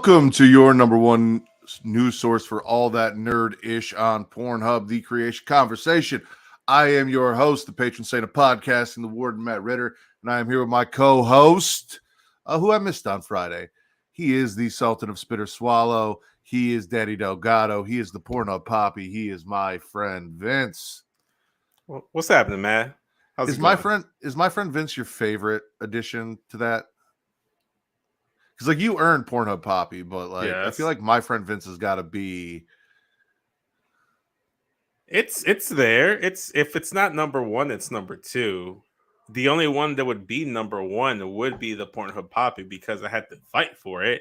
Welcome to your number one news source for all that nerd-ish on Pornhub, the Creatia Conversation. I am your host, the patron saint of podcasting, the warden Matt Ritter, and I am here with my co-host, who I missed on Friday. He is the Sultan of Spitter Swallow. He is Daddy Delgado. He is the Pornhub Poppy. He is my friend Vince. Well, what's happening, man? Is my friend Vince your favorite addition to that? Because like you earned Pornhub Poppy, but like yes. I feel like my friend Vince has got to be. It's there. If it's not number one, it's number two. The only one that would be number one would be the Pornhub Poppy because I had to fight for it.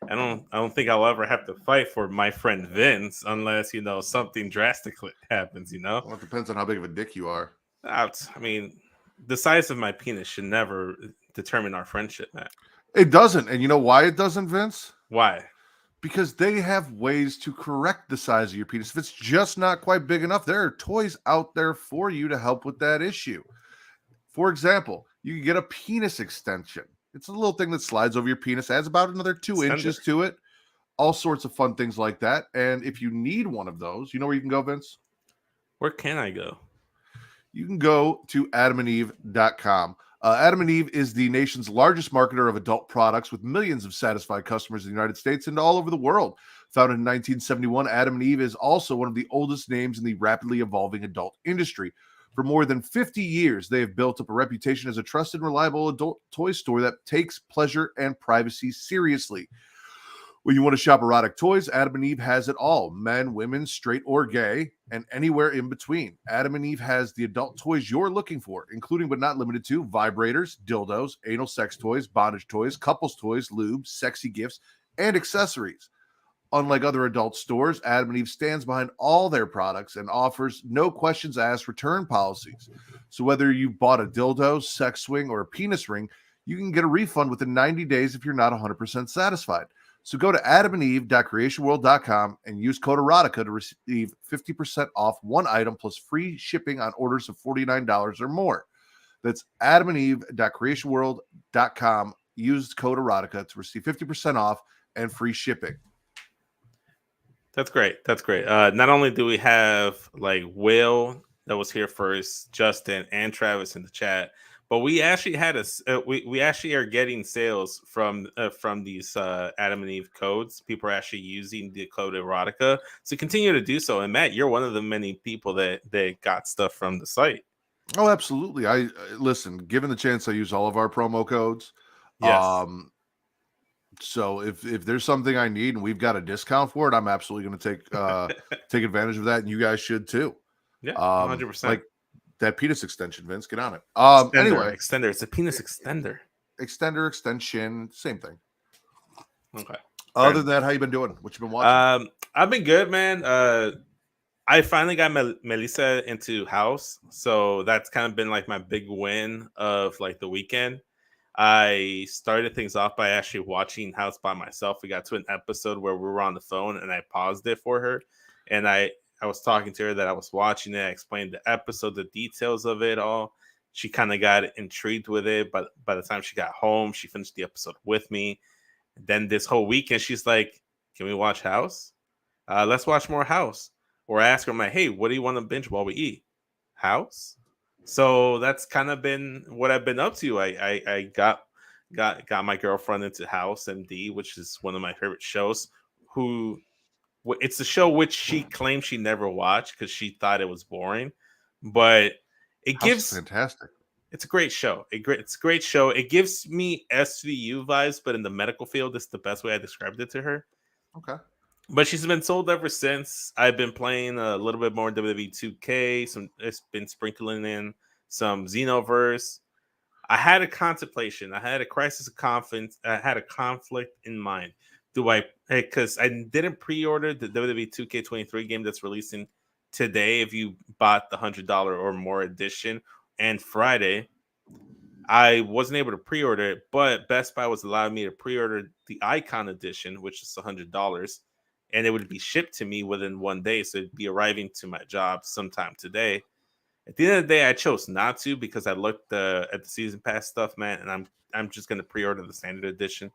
I don't think I'll ever have to fight for my friend Vince unless something drastic happens. Well, it depends on how big of a dick you are. I mean, the size of my penis should never determine our friendship, Matt. It doesn't. And you know why it doesn't, Vince? Why? Because they have ways to correct the size of your penis. If it's just not quite big enough, there are toys out there for you to help with that issue. For example, you can get a penis extension. It's a little thing that slides over your penis, adds about another 2 inches to it. All sorts of fun things like that. And if you need one of those, you know where you can go, Vince? Where can I go? You can go to adamandeve.com. Adam and Eve is the nation's largest marketer of adult products with millions of satisfied customers in the United States and all over the world. Founded in 1971, Adam and Eve is also one of the oldest names in the rapidly evolving adult industry. For more than 50 years, they have built up a reputation as a trusted and reliable adult toy store that takes pleasure and privacy seriously. When you want to shop erotic toys, Adam and Eve has it all. Men, women, straight or gay, and anywhere in between. Adam and Eve has the adult toys you're looking for, including but not limited to vibrators, dildos, anal sex toys, bondage toys, couples toys, lube, sexy gifts, and accessories. Unlike other adult stores, Adam and Eve stands behind all their products and offers no questions asked return policies. So whether you bought a dildo, sex swing, or a penis ring, you can get a refund within 90 days if you're not 100% satisfied. So go to adamandeve.creationworld.com and use code erotica to receive 50% off one item plus free shipping on orders of $49 or more. That's adamandeve.creationworld.com. Use code erotica to receive 50% off and free shipping. That's great. Not only do we have like Will that was here first, Justin and Travis in the chat, but we actually had we actually are getting sales from these Adam and Eve codes. People are actually using the code erotica, so continue to do so. And Matt, you're one of the many people that got stuff from the site. Oh, absolutely. I listen. Given the chance, I use all of our promo codes. Yes. So if there's something I need and we've got a discount for it, I'm absolutely going to take advantage of that, and you guys should too. Yeah, 100%. Like that penis extension, Vince, get on it. Anyway, extender. It's a penis extender. Extension, same thing. Okay. Other than that, how you been doing? What you been watching? I've been good, man. I finally got Melissa into House, so that's kind of been like my big win of like the weekend. I started things off by actually watching House by myself. We got to an episode where we were on the phone, and I paused it for her, and I was talking to her that I was watching it. I explained the episode, the details of it all. She kind of got intrigued with it, but by the time she got home, she finished the episode with me. Then this whole weekend, she's like, "Can we watch House? Let's watch more House." Or I ask her, I'm like, "Hey, what do you want to binge while we eat? House?" So that's kind of been what I've been up to. I got my girlfriend into House MD, which is one of my favorite shows. It's a show which she claimed she never watched because she thought it was boring, but gives fantastic. It's a great show. It's a great show. It gives me SVU vibes, but in the medical field, it's the best way I described it to her. Okay. But she's been sold ever since. I've been playing a little bit more WWE 2K. It's been sprinkling in some Xenoverse. I had a contemplation. I had a crisis of confidence. I had a conflict in mind. Because I didn't pre-order the WWE 2K23 game that's releasing today if you bought the $100 or more edition, and Friday. I wasn't able to pre-order it, but Best Buy was allowing me to pre-order the Icon edition, which is $100, and it would be shipped to me within 1 day, so it'd be arriving to my job sometime today. At the end of the day, I chose not to because I looked at the season pass stuff, man, and I'm just going to pre-order the standard edition.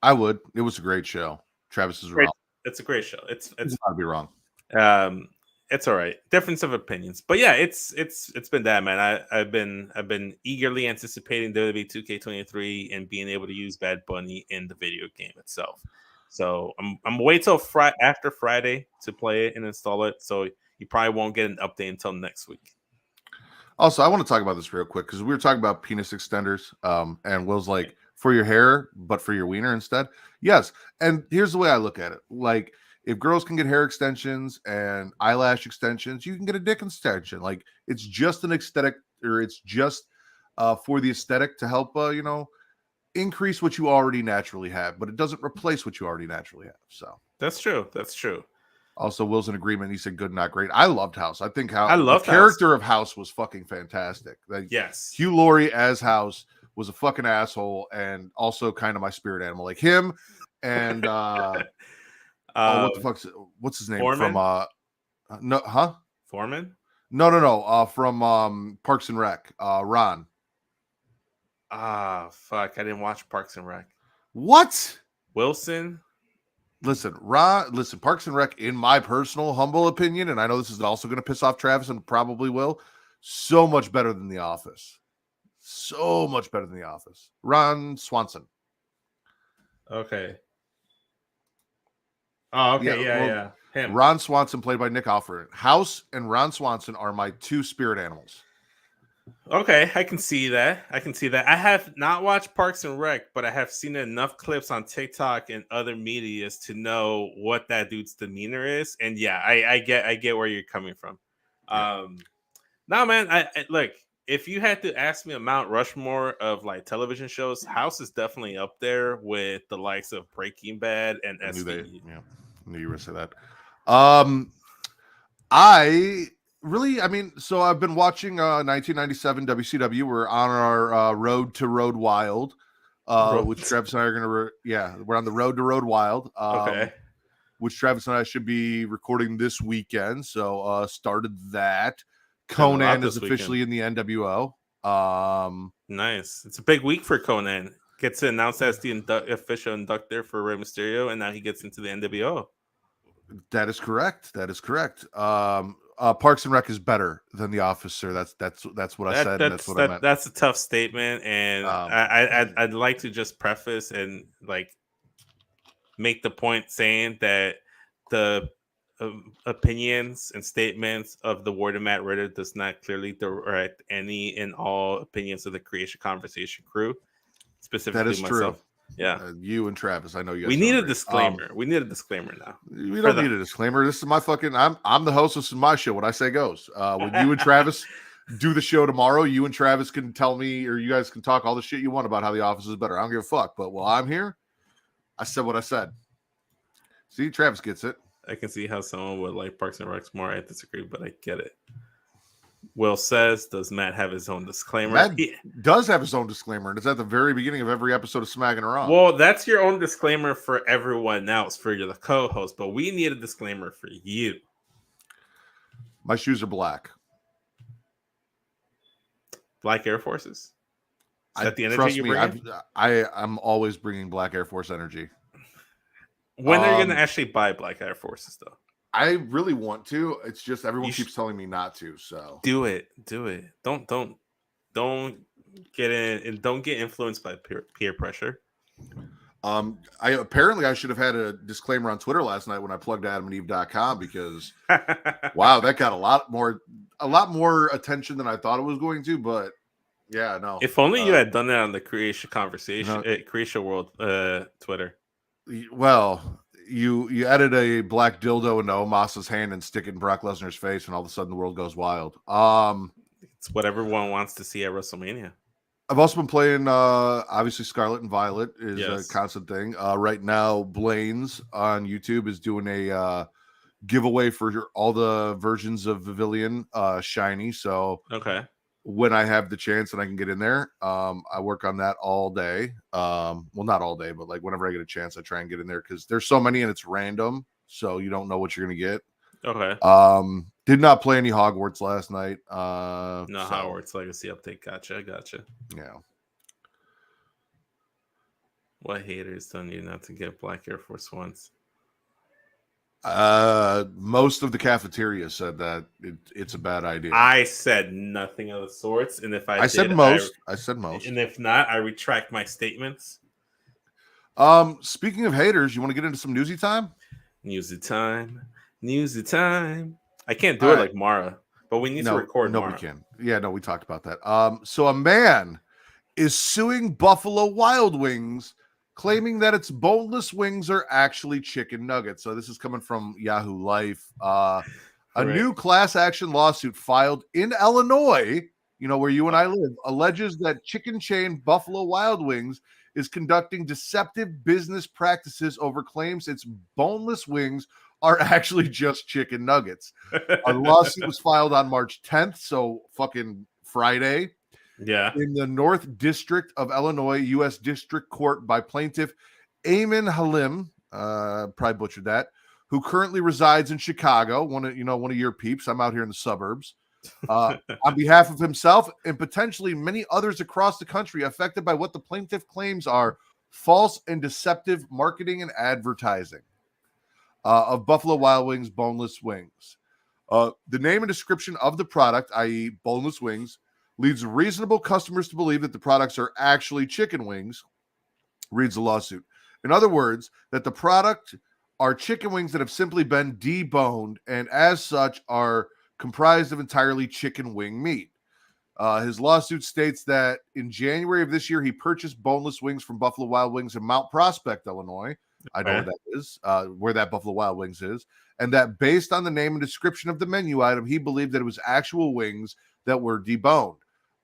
I would. It was a great show. Travis is Great. wrong. It's a great show. It's He's got to be wrong. it's all right. Difference of opinions, but yeah, it's been that, man. I've been eagerly anticipating WWE 2K23 and being able to use Bad Bunny in the video game itself. So I'm wait till after Friday to play it and install it. So you probably won't get an update until next week. Also, I want to talk about this real quick because we were talking about penis extenders. And Will's like, for your hair, but for your wiener instead. Yes. And here's the way I look at it. Like, if girls can get hair extensions and eyelash extensions, you can get a dick extension. Like, it's just an aesthetic, or it's just for the aesthetic to help, increase what you already naturally have, but it doesn't replace what you already naturally have. So that's true. That's true. Also, Will's in agreement. He said good, not great. I loved House. I think I loved the character of House was fucking fantastic. Like, yes. Hugh Laurie as House was a fucking asshole and also kind of my spirit animal. Like him and what the fuck's what's his name? Foreman? From Foreman? No. From Parks and Rec. Ron. Fuck. I didn't watch Parks and Rec. What? Wilson? Listen, Parks and Rec, in my personal humble opinion, and I know this is also going to piss off Travis and probably will, so much better than The Office. So much better than The Office. Ron Swanson. Okay. Oh, okay. Yeah. Him. Ron Swanson, played by Nick Offerman. House and Ron Swanson are my two spirit animals. Okay, I can see that. I have not watched Parks and Rec, but I have seen enough clips on TikTok and other medias to know what that dude's demeanor is. And yeah, I get where you're coming from. Yeah. No, man, I look, if you had to ask me a Mount Rushmore of like television shows, House is definitely up there with the likes of Breaking Bad and SVU. I knew you were going to say that. So I've been watching 1997 WCW. We're on our Road to Road Wild, which Travis and I are going to, we're on the Road to Road Wild. Okay. Which Travis and I should be recording this weekend. So started that. Conan is officially in the NWO. Nice. It's a big week for Conan. Gets announced as the official inductor for Rey Mysterio, and now he gets into the NWO. That is correct. Parks and Rec is better than The Office, sir. That's what I said. And that's what I meant. That's a tough statement, and I'd like to just preface and like make the point saying that the opinions and statements of the Ward of Matt Ritter does not clearly direct any and all opinions of the Creatia Conversation crew, specifically that is myself. True. Yeah, you and Travis. I know you. We need a disclaimer. We need a disclaimer now. We don't need a disclaimer. This is my fucking. I'm the host. This is my show. What I say goes. When you and Travis do the show tomorrow, you and Travis can tell me, or you guys can talk all the shit you want about how The Office is better. I don't give a fuck. But while I'm here, I said what I said. See, Travis gets it. I can see how someone would like Parks and Rec more. I disagree, but I get it. Will says, does Matt have his own disclaimer? Matt does have his own disclaimer, and it's at the very beginning of every episode of Smacking Around. Well, that's your own disclaimer for everyone else, for the co-host, but we need a disclaimer for you. My shoes are black. Black Air Forces? Is that the energy you bring? I'm always bringing black Air Force energy. When are you going to actually buy black Air Forces, though? I really want to. It's just everyone keeps telling me not to. So do it. Don't get in and don't get influenced by peer pressure. I should have had a disclaimer on Twitter last night when I plugged AdamandEve.com because wow, that got a lot more attention than I thought it was going to. But yeah, no. If only you had done that on the Creatia Conversation, Creatia World Twitter. Well, you edit a black dildo into Omas's hand and stick it in Brock Lesnar's face, and all of a sudden the world goes wild. It's what everyone wants to see at WrestleMania. I've also been playing, obviously, Scarlet and Violet is a constant thing. Right now, Blaine's on YouTube is doing a giveaway for all the versions of Pavilion Shiny. So okay, when I have the chance and I can get in there, I work on that all day. Well, not all day, but like whenever I get a chance, I try and get in there because there's so many and it's random, so you don't know what you're gonna get. Okay. Did not play any Hogwarts last night. Hogwarts Legacy update. Gotcha. Yeah. What haters telling you not to get black Air Force Ones? Most of the cafeteria said that it's a bad idea. I said nothing of the sorts, and if I said did, most. I said most. and if not, I retract my statements. Speaking of haters, you want to get into some newsy time? Newsy time, newsy time. I can't do All it right. like Mara, but we need to record nobody Mara. can. Yeah, no, we talked about that. So a man is suing Buffalo Wild Wings, claiming that its boneless wings are actually chicken nuggets. So this is coming from Yahoo Life. A new class action lawsuit filed in Illinois, where you and I live, alleges that chicken chain Buffalo Wild Wings is conducting deceptive business practices over claims its boneless wings are actually just chicken nuggets. A lawsuit was filed on March 10th, so fucking Friday. Yeah. In the North District of Illinois, U.S. District Court by plaintiff Eamon Halim, probably butchered that, who currently resides in Chicago, one of your peeps. I'm out here in the suburbs. On behalf of himself and potentially many others across the country affected by what the plaintiff claims are false and deceptive marketing and advertising of Buffalo Wild Wings boneless wings. The name and description of the product, i.e. boneless wings, leads reasonable customers to believe that the products are actually chicken wings, reads the lawsuit. In other words, that the product are chicken wings that have simply been deboned and as such are comprised of entirely chicken wing meat. His lawsuit states that in January of this year, he purchased boneless wings from Buffalo Wild Wings in Mount Prospect, Illinois. I know where that is, where that Buffalo Wild Wings is. And that based on the name and description of the menu item, he believed that it was actual wings that were deboned.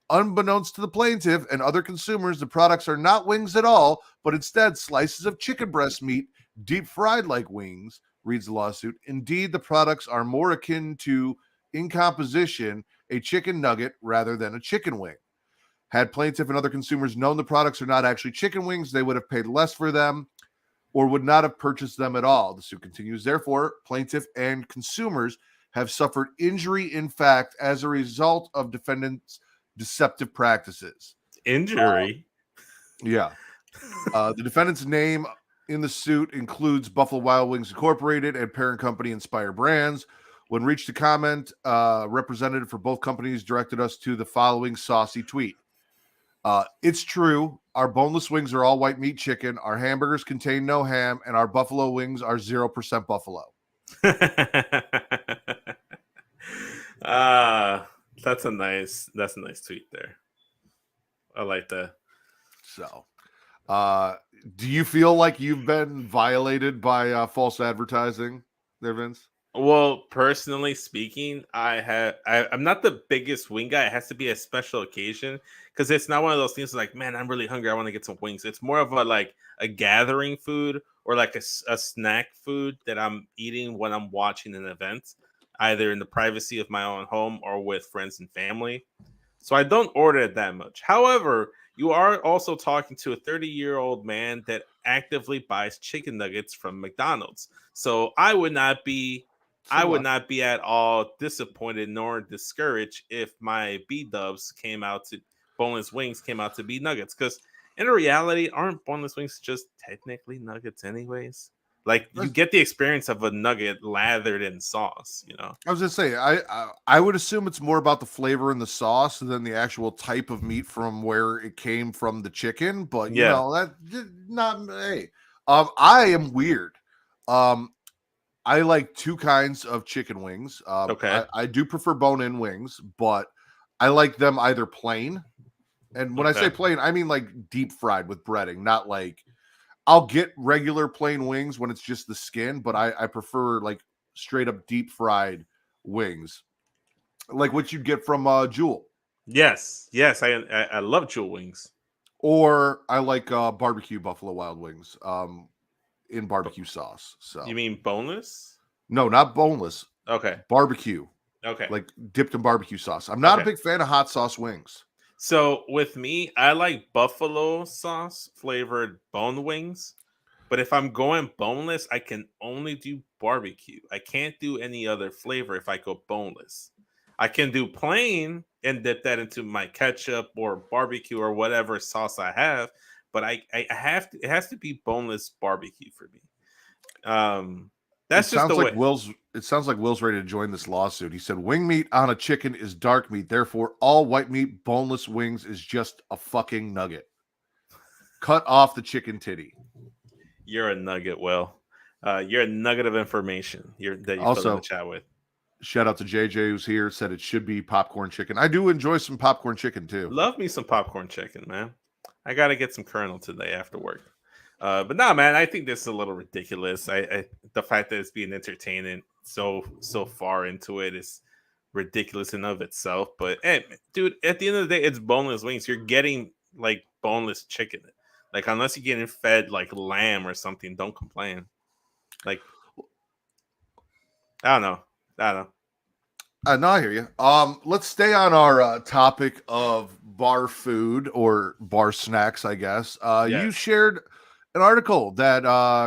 Unbeknownst to the plaintiff and other consumers, the products are not wings at all, but instead slices of chicken breast meat, deep fried like wings, reads the lawsuit. Indeed, the products are more akin to, in composition, a chicken nugget rather than a chicken wing. Had plaintiff and other consumers known the products are not actually chicken wings, they would have paid less for them or would not have purchased them at all. The suit continues. Therefore, plaintiff and consumers have suffered injury in fact as a result of defendants' deceptive practices. Injury? Yeah. The defendant's name in the suit includes Buffalo Wild Wings Incorporated and parent company Inspire Brands. When reached to comment, representative for both companies directed us to the following saucy tweet. It's true. Our boneless wings are all white meat chicken. Our hamburgers contain no ham, and our buffalo wings are 0% buffalo. That's a nice tweet there. I like that. So, do you feel like you've been violated by false advertising there, Vince? Well, personally speaking, I'm not the biggest wing guy. It has to be a special occasion because it's not one of those things like, man, I'm really hungry. I want to get some wings. It's more of a gathering food or like a snack food that I'm eating when I'm watching an event, either in the privacy of my own home or with friends and family. So I don't order it that much. However, you are also talking to a 30-year-old man that actively buys chicken nuggets from McDonald's. So I would not be at all disappointed nor discouraged if my B-dubs boneless wings came out to be nuggets. Because in reality, aren't boneless wings just technically nuggets anyways? Like you get the experience of a nugget lathered in sauce, I was gonna say, I would assume it's more about the flavor in the sauce than the actual type of meat from where it came from the chicken. But that not hey. I am weird. I like two kinds of chicken wings. Okay. I do prefer bone-in wings, but I like them either plain. And when I say plain, I mean like deep fried with breading, not like I'll get regular plain wings when it's just the skin, but I prefer like straight up deep fried wings, like what you get from Jewel. Yes, I love Jewel wings. Or I like barbecue Buffalo Wild Wings in barbecue sauce. So you mean boneless? No, not boneless. Okay, barbecue. Okay, like dipped in barbecue sauce. I'm not a big fan of hot sauce wings. So with me, I like buffalo sauce flavored bone wings. But if I'm going boneless, I can only do barbecue. I can't do any other flavor if I go boneless. I can do plain and dip that into my ketchup or barbecue or whatever sauce I have. but I have to. It has to be boneless barbecue for me. That's just the way. It sounds like Will's ready to join this lawsuit. He said wing meat on a chicken is dark meat, therefore all white meat boneless wings is just a fucking nugget. Cut off the chicken titty. You're a nugget, Will. You're a nugget of information that you filled in Also, the chat with. Shout out to JJ who's here, said it should be popcorn chicken. I do enjoy some popcorn chicken too. Love me some popcorn chicken, man. I gotta get some kernel today after work. But no, man, I think this is a little ridiculous. The fact that it's being entertaining so far into it is ridiculous in of itself. But hey, dude, at the end of the day, it's boneless wings. You're getting like boneless chicken. Like unless you're getting fed like lamb or something, don't complain. Like I don't know. No, I hear you. Let's stay on our topic of bar food or bar snacks, I guess. Yes. You shared an article that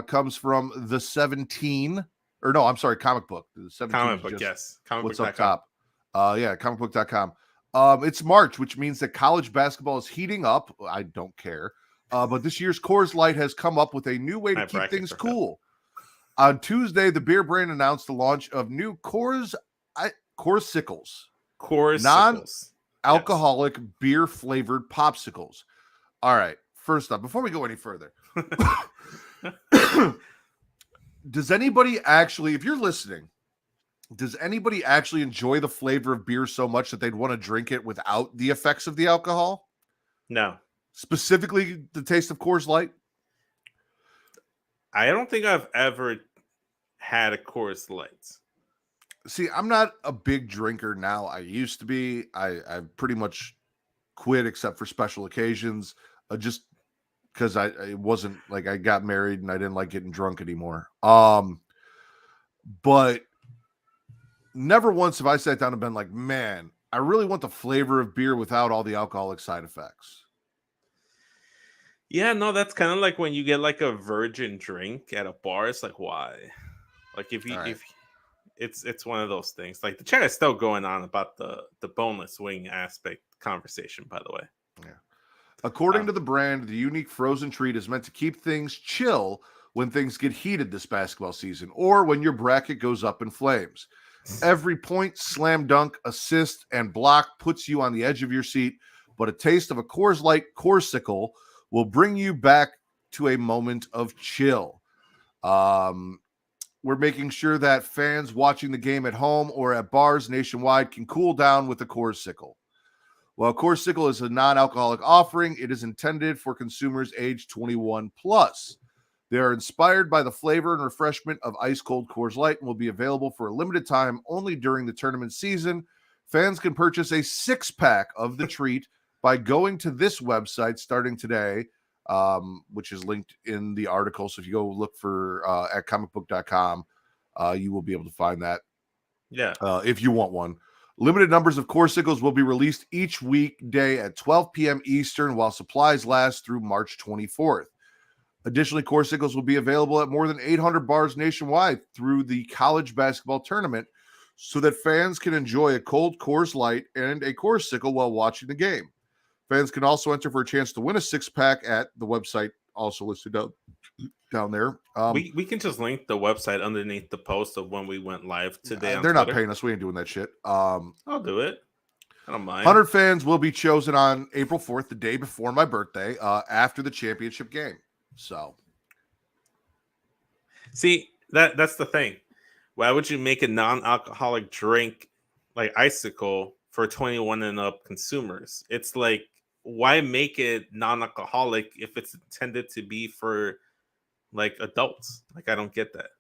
comes from the 17, or no, I'm sorry, comic book. The 17 comic book, yes. What's up top? Yeah, comicbook.com. It's March, which means that college basketball is heating up. I don't care. But this year's Coors Light has come up with a new way to keep things cool. On Tuesday, the beer brand announced the launch of new Coors non-alcoholic beer flavored popsicles. All right. First up, before we go any further, does anybody actually, if you're listening, does anybody actually enjoy the flavor of beer so much that they'd want to drink it without the effects of the alcohol? No. Specifically, the taste of Coors Light? I don't think I've ever had a Coors Light. See, I'm not a big drinker now. I used to be. I've pretty much quit except for special occasions, just because it wasn't like I got married and I didn't like getting drunk anymore. But never once have I sat down and been like, man, I really want the flavor of beer without all the alcoholic side effects. Yeah, no, that's kind of like when you get like a virgin drink at a bar. It's like, why? Like if it's one of those things. Like the chat is still going on about the boneless wing aspect conversation, by the way. Yeah. According to the brand, the unique frozen treat is meant to keep things chill when things get heated this basketball season, or when your bracket goes up in flames. Every point, slam dunk, assist, and block puts you on the edge of your seat, but a taste of a Coors Light Corsicle will bring you back to a moment of chill. We're making sure that fans watching the game at home or at bars nationwide can cool down with a Corsicle. While Corsicle is a non-alcoholic offering, it is intended for consumers age 21 plus. They are inspired by the flavor and refreshment of ice-cold Coors Light and will be available for a limited time only during the tournament season. Fans can purchase a six-pack of the treat by going to this website starting today, which is linked in the article. So if you go look for at comicbook.com, you will be able to find that. Yeah. If you want one. Limited numbers of Corsicles will be released each weekday at 12 p.m. Eastern while supplies last through March 24th. Additionally, Corsicles will be available at more than 800 bars nationwide through the college basketball tournament so that fans can enjoy a cold Coors Light and a Corsicle while watching the game. Fans can also enter for a chance to win a six-pack at the website also listed down there. We can just link the website underneath the post of when we went live today. They're not paying us. We ain't doing that shit. I'll do it. I don't mind. 100 fans will be chosen on April 4th, the day before my birthday, after the championship game. So, see, that's the thing. Why would you make a non-alcoholic drink like Icicle for 21 and up consumers? It's like, why make it non-alcoholic if it's intended to be for like adults? Like, I don't get that.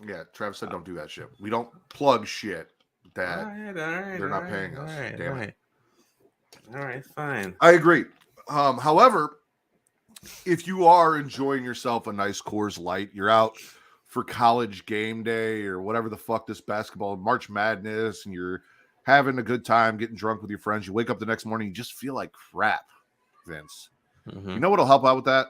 Yeah, Travis said don't do that shit. We don't plug shit that they're not paying us. Damn it. All right, fine. I agree. However, if you are enjoying yourself a nice Coors Light, you're out for college game day or whatever the fuck this basketball, March Madness, and you're having a good time, getting drunk with your friends, you wake up the next morning, you just feel like crap, Vince. Mm-hmm. You know what'll help out with that?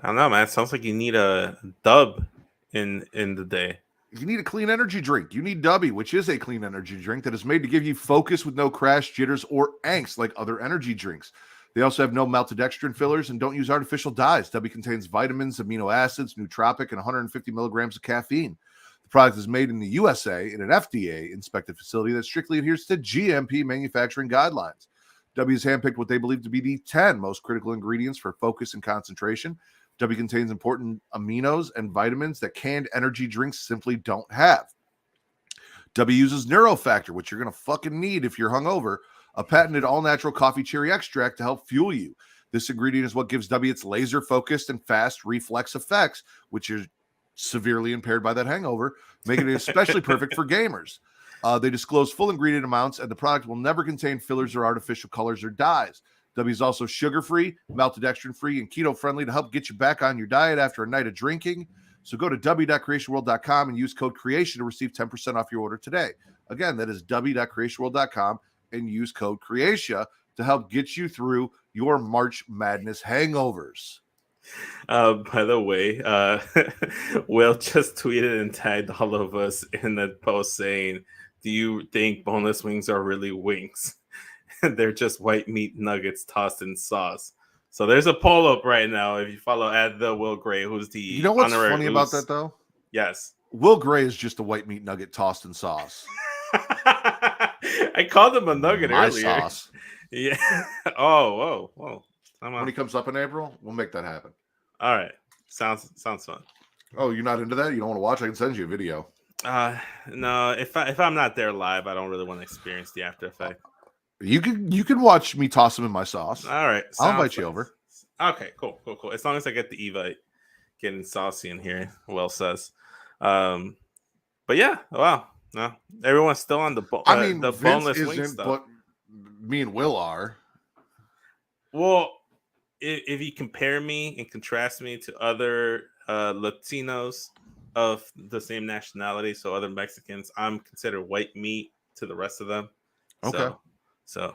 I don't know, man. It sounds like you need a dub in the day. You need a clean energy drink. You need Dubby, which is a clean energy drink that is made to give you focus with no crash, jitters, or angst like other energy drinks. They also have no maltodextrin fillers and don't use artificial dyes. W contains vitamins, amino acids, nootropic, and 150 milligrams of caffeine. The product is made in the USA in an FDA-inspected facility that strictly adheres to GMP manufacturing guidelines. W has handpicked what they believe to be the 10 most critical ingredients for focus and concentration. W contains important aminos and vitamins that canned energy drinks simply don't have. W uses Neurofactor, which you're going to fucking need if you're hungover, a patented all-natural coffee cherry extract to help fuel you. This ingredient is what gives W its laser-focused and fast reflex effects, which are severely impaired by that hangover, making it especially perfect for gamers. They disclose full ingredient amounts, and the product will never contain fillers or artificial colors or dyes. W is also sugar-free, maltodextrin-free, and keto-friendly to help get you back on your diet after a night of drinking. So go to w.creationworld.com and use code CREATION to receive 10% off your order today. Again, that is w.creationworld.com and use code CREATIA to help get you through your March Madness hangovers. By the way, Will just tweeted and tagged all of us in the post saying, "Do you think boneless wings are really wings? They're just white meat nuggets tossed in sauce." So there's a poll up right now. If you follow the Will Gray, who's the You know what's funny about that though? Yes, Will Gray is just a white meat nugget tossed in sauce. I called him a nugget earlier. Sauce. Yeah. Oh, whoa. When he comes up in April, we'll make that happen. All right. Sounds fun. Oh, you're not into that? You don't want to watch? I can send you a video. No. If I'm not there live, I don't really want to experience the after effect. You can watch me toss them in my sauce. All right. I'll invite you over. Okay, cool. As long as I get the Evite getting saucy in here, Will says. But yeah, wow. No, everyone's still on the Vince boneless wing stuff. But me and Will are. Well, if you compare me and contrast me to other Latinos of the same nationality, so other Mexicans, I'm considered white meat to the rest of them. Okay. So.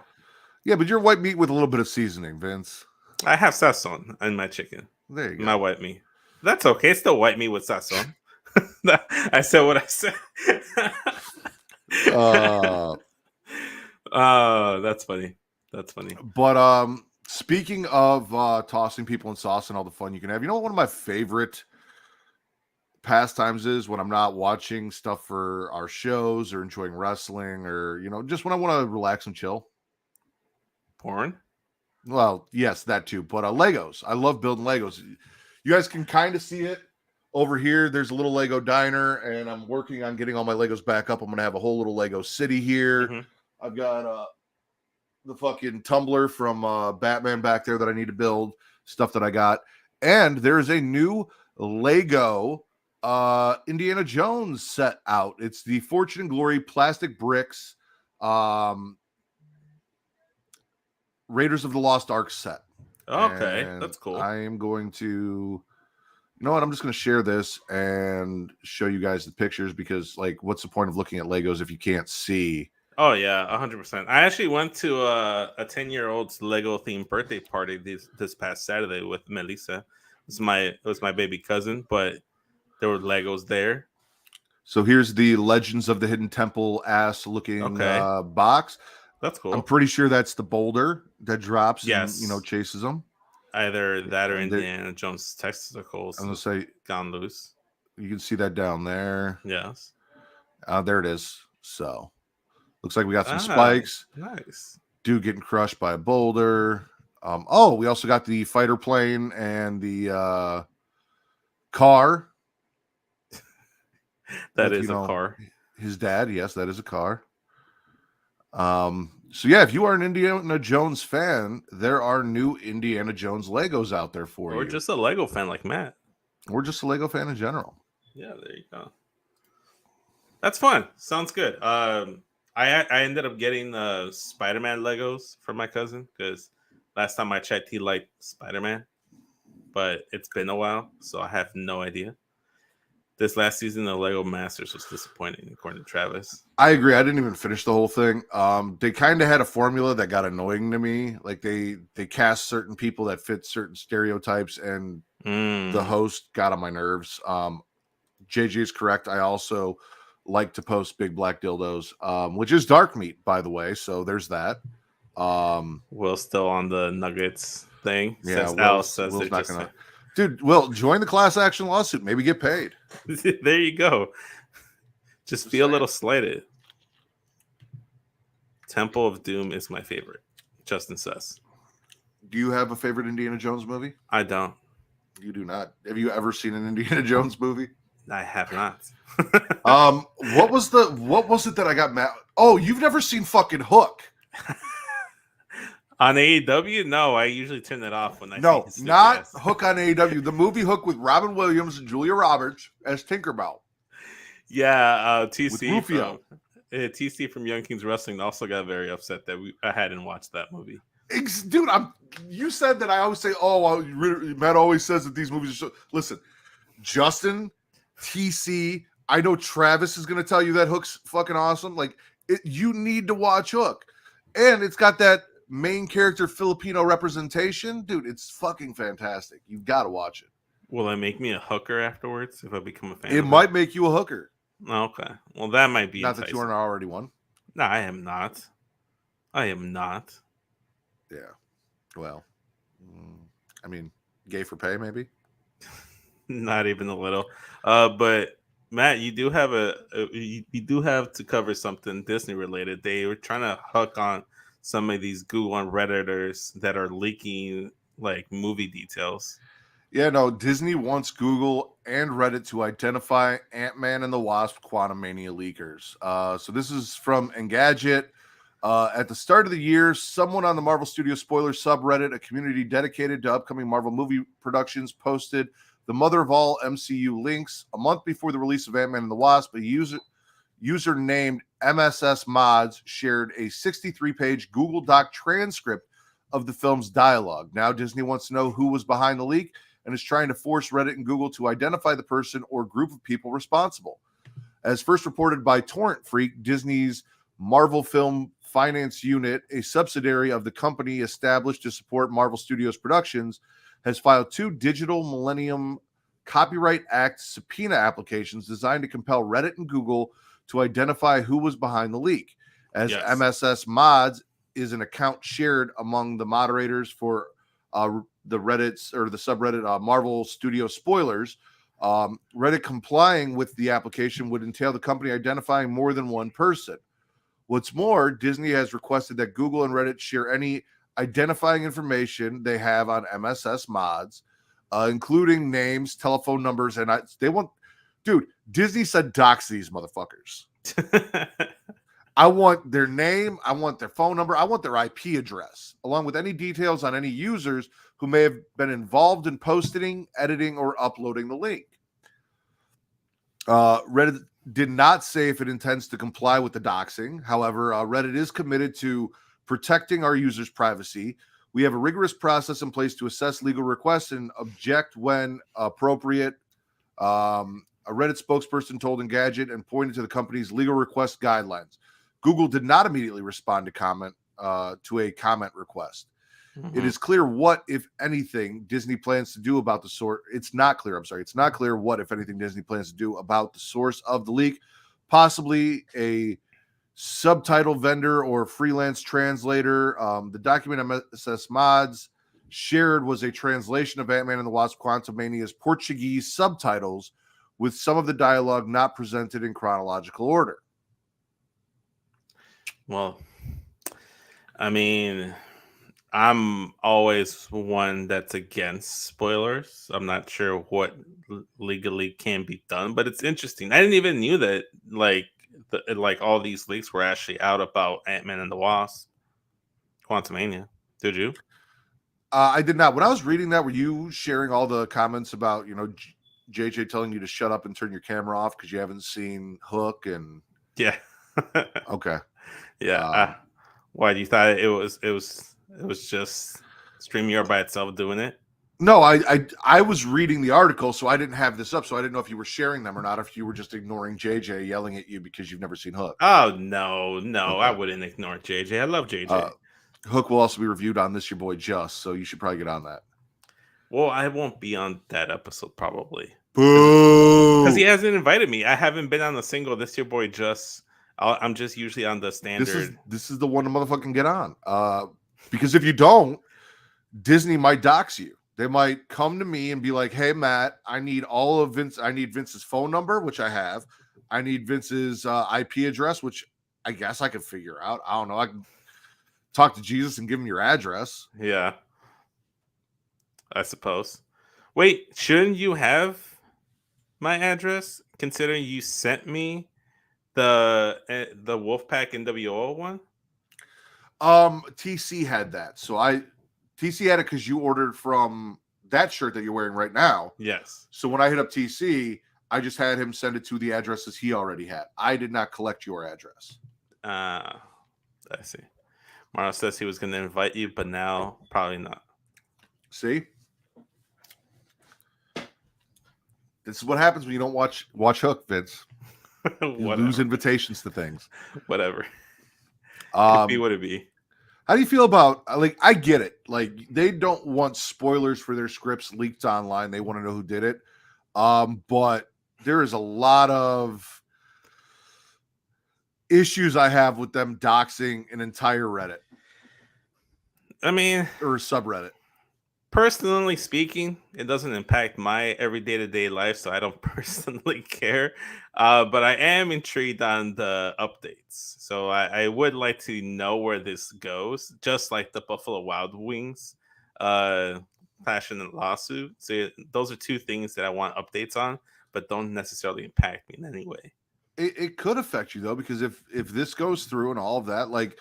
Yeah, but you're white meat with a little bit of seasoning, Vince. I have sazon in my chicken. There you go. My white meat. That's okay. It's still white meat with sazon. I said what I said. That's funny. But speaking of tossing people in sauce and all the fun you can have, you know what one of my favorite pastimes is when I'm not watching stuff for our shows or enjoying wrestling or, just when I want to relax and chill? Porn? Well, yes, that too. But Legos. I love building Legos. You guys can kind of see it over here. There's a little Lego diner, and I'm working on getting all my Legos back up. I'm going to have a whole little Lego city here. Mm-hmm. I've got the fucking tumbler from Batman back there that I need to build, stuff that I got. And there's a new Lego Indiana Jones set out. It's the Fortune and Glory plastic bricks Raiders of the Lost Ark set. Okay, and that's cool. I am going to, you know what? I'm just going to share this and show you guys the pictures because, what's the point of looking at Legos if you can't see? Oh yeah, 100%. I actually went to a 10-year-old's Lego themed birthday party this past Saturday with Melissa. It was my baby cousin, but there were Legos there. So here's the Legends of the Hidden Temple looking box. That's cool. I'm pretty sure that's the boulder that drops and chases them. Either that or Indiana Jones' testicles. I'm gonna say gone loose. You can see that down there. Yes. There it is. So looks like we got some spikes. Nice. Dude getting crushed by a boulder. We also got the fighter plane and the car. That is a car. His dad, yes, that is a car. So yeah, if you are an Indiana Jones fan, there are new Indiana Jones Legos out there for you. Or just a Lego fan like Matt. Or just a Lego fan in general. Yeah, there you go. That's fun. Sounds good. I ended up getting Spider-Man Legos for my cousin because last time I checked, he liked Spider-Man. But it's been a while, so I have no idea. This last season, the Lego Masters was disappointing, according to Travis. I agree. I didn't even finish the whole thing. They kind of had a formula that got annoying to me. Like they cast certain people that fit certain stereotypes, and the host got on my nerves. JJ is correct. I also like to post big black dildos, which is dark meat, by the way. So there's that. Will's still on the Nuggets thing. Yeah, Says Al says Will's they're not just gonna. Dude, Will, join the class action lawsuit. Maybe get paid. there you go. Just feel a little slighted. Temple of Doom is my favorite. Justin says. Do you have a favorite Indiana Jones movie? I don't. You do not. Have you ever seen an Indiana Jones movie? I have not. What was it that I got mad? Oh, you've never seen fucking Hook. On AEW? No, I usually turn it off when I see not Hook on AEW. The movie Hook with Robin Williams and Julia Roberts as Tinkerbell. Yeah, TC from Young Kings Wrestling also got very upset that I hadn't watched that movie. Dude, you said that I always say, Matt always says that these movies are so. Listen, Justin, TC, I know Travis is going to tell you that Hook's fucking awesome. Like, you need to watch Hook. And it's got that main character Filipino representation. Dude, it's fucking fantastic. You've got to watch it. Will it make me a hooker afterwards if I become a fan? It might make you a hooker. Okay. Well, that might be not enticing. That you aren't already one. No, I am not. Yeah. Well, I mean, gay for pay, maybe? Not even a little. But Matt, you do have you do have to cover something Disney related. They were trying to hook on some of these Google and Redditors that are leaking like movie details. Yeah, no, Disney wants Google and Reddit to identify Ant-Man and the Wasp Quantumania leakers. So this is from Engadget. At the start of the year, someone on the Marvel Studios spoiler subreddit, a community dedicated to upcoming Marvel movie productions, posted the mother of all MCU links. A month before the release of Ant-Man and the Wasp, a user named MSS Mods shared a 63-page Google Doc transcript of the film's dialogue. Now Disney wants to know who was behind the leak and is trying to force Reddit and Google to identify the person or group of people responsible. As first reported by Torrent Freak, Disney's Marvel Film Finance Unit, a subsidiary of the company established to support Marvel Studios productions, has filed 2 Digital Millennium Copyright Act subpoena applications designed to compel Reddit and Google to identify who was behind the leak. As MSS Mods is an account shared among the moderators for the Reddit's or the subreddit Marvel Studio Spoilers, Reddit complying with the application would entail the company identifying more than one person. What's more, Disney has requested that Google and Reddit share any identifying information they have on MSS Mods, including names, telephone numbers, and Disney said dox these motherfuckers. I want their name, I want their phone number, I want their IP address, along with any details on any users who may have been involved in posting, editing, or uploading the link. Reddit did not say if it intends to comply with the doxing. However, Reddit is committed to protecting our users' privacy. We have a rigorous process in place to assess legal requests and object when appropriate. A Reddit spokesperson told Engadget and pointed to the company's legal request guidelines. Google did not immediately respond to a comment request. Mm-hmm. It is clear what, if anything, Disney plans to do about the source. It's not clear what, if anything, Disney plans to do about the source of the leak. Possibly a subtitle vendor or freelance translator. The document MSS Mods shared was a translation of Ant-Man and the Wasp Quantumania's Portuguese subtitles, with some of the dialogue not presented in chronological order. Well, I mean, I'm always one that's against spoilers. I'm not sure what legally can be done, but it's interesting. I didn't even knew that like all these leaks were actually out about Ant-Man and the Wasp Quantumania. Did you? I did not. When I was reading that, were you sharing all the comments about, JJ telling you to shut up and turn your camera off because you haven't seen Hook? And yeah. Okay. Yeah. Why do you thought it was just StreamYard by itself doing it? No, I was reading the article, so I didn't have this up, so I didn't know if you were sharing them or not, if you were just ignoring JJ yelling at you because you've never seen Hook. Oh, no, okay. I wouldn't ignore JJ. I love JJ. Hook will also be reviewed on This Your Boy Just, so you should probably get on that. Well, I won't be on that episode probably. Boo! Because he hasn't invited me. I haven't been on a single This Your Boy Just I'm just usually on the standard. This is the one to motherfucking get on. Because if you don't, Disney might dox you. They might come to me and be like, "Hey, Matt, I need Vince's phone number, which I have. I need Vince's IP address, which I guess I could figure out. I don't know. I can talk to Jesus and give him your address." Yeah, I suppose. Wait, shouldn't you have my address? Considering you sent me the Wolfpack NWO one. TC had that, so TC had it because you ordered from that shirt that you're wearing right now. Yes. So when I hit up TC, I just had him send it to the addresses he already had. I did not collect your address. I see. Maro says he was going to invite you, but now probably not. See? This is what happens when you don't watch Hook, Vince. You lose invitations to things. Whatever. It'd be what it be. How do you feel about, like, I get it. Like, they don't want spoilers for their scripts leaked online. They want to know who did it. But there is a lot of issues I have with them doxing an entire Reddit. I mean, or subreddit. Personally speaking, it doesn't impact my every day-to-day life, so I don't personally care. But I am intrigued on the updates. So I would like to know where this goes, just like the Buffalo Wild Wings passion and lawsuit. So those are two things that I want updates on, but don't necessarily impact me in any way. It could affect you, though, because if this goes through and all of that, like,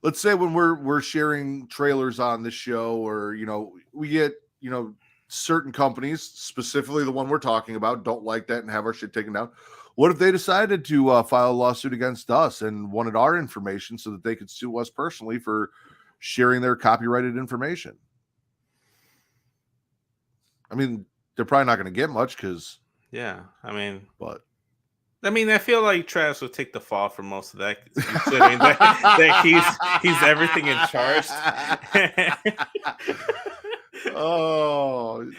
let's say when we're sharing trailers on this show, or, you know, we get, you know, certain companies, specifically the one we're talking about, don't like that and have our shit taken down. What if they decided to file a lawsuit against us and wanted our information so that they could sue us personally for sharing their copyrighted information? I mean, they're probably not going to get much because... Yeah, I mean... But... I mean, I feel like Travis would take the fall for most of that, considering that he's everything in charge. Oh,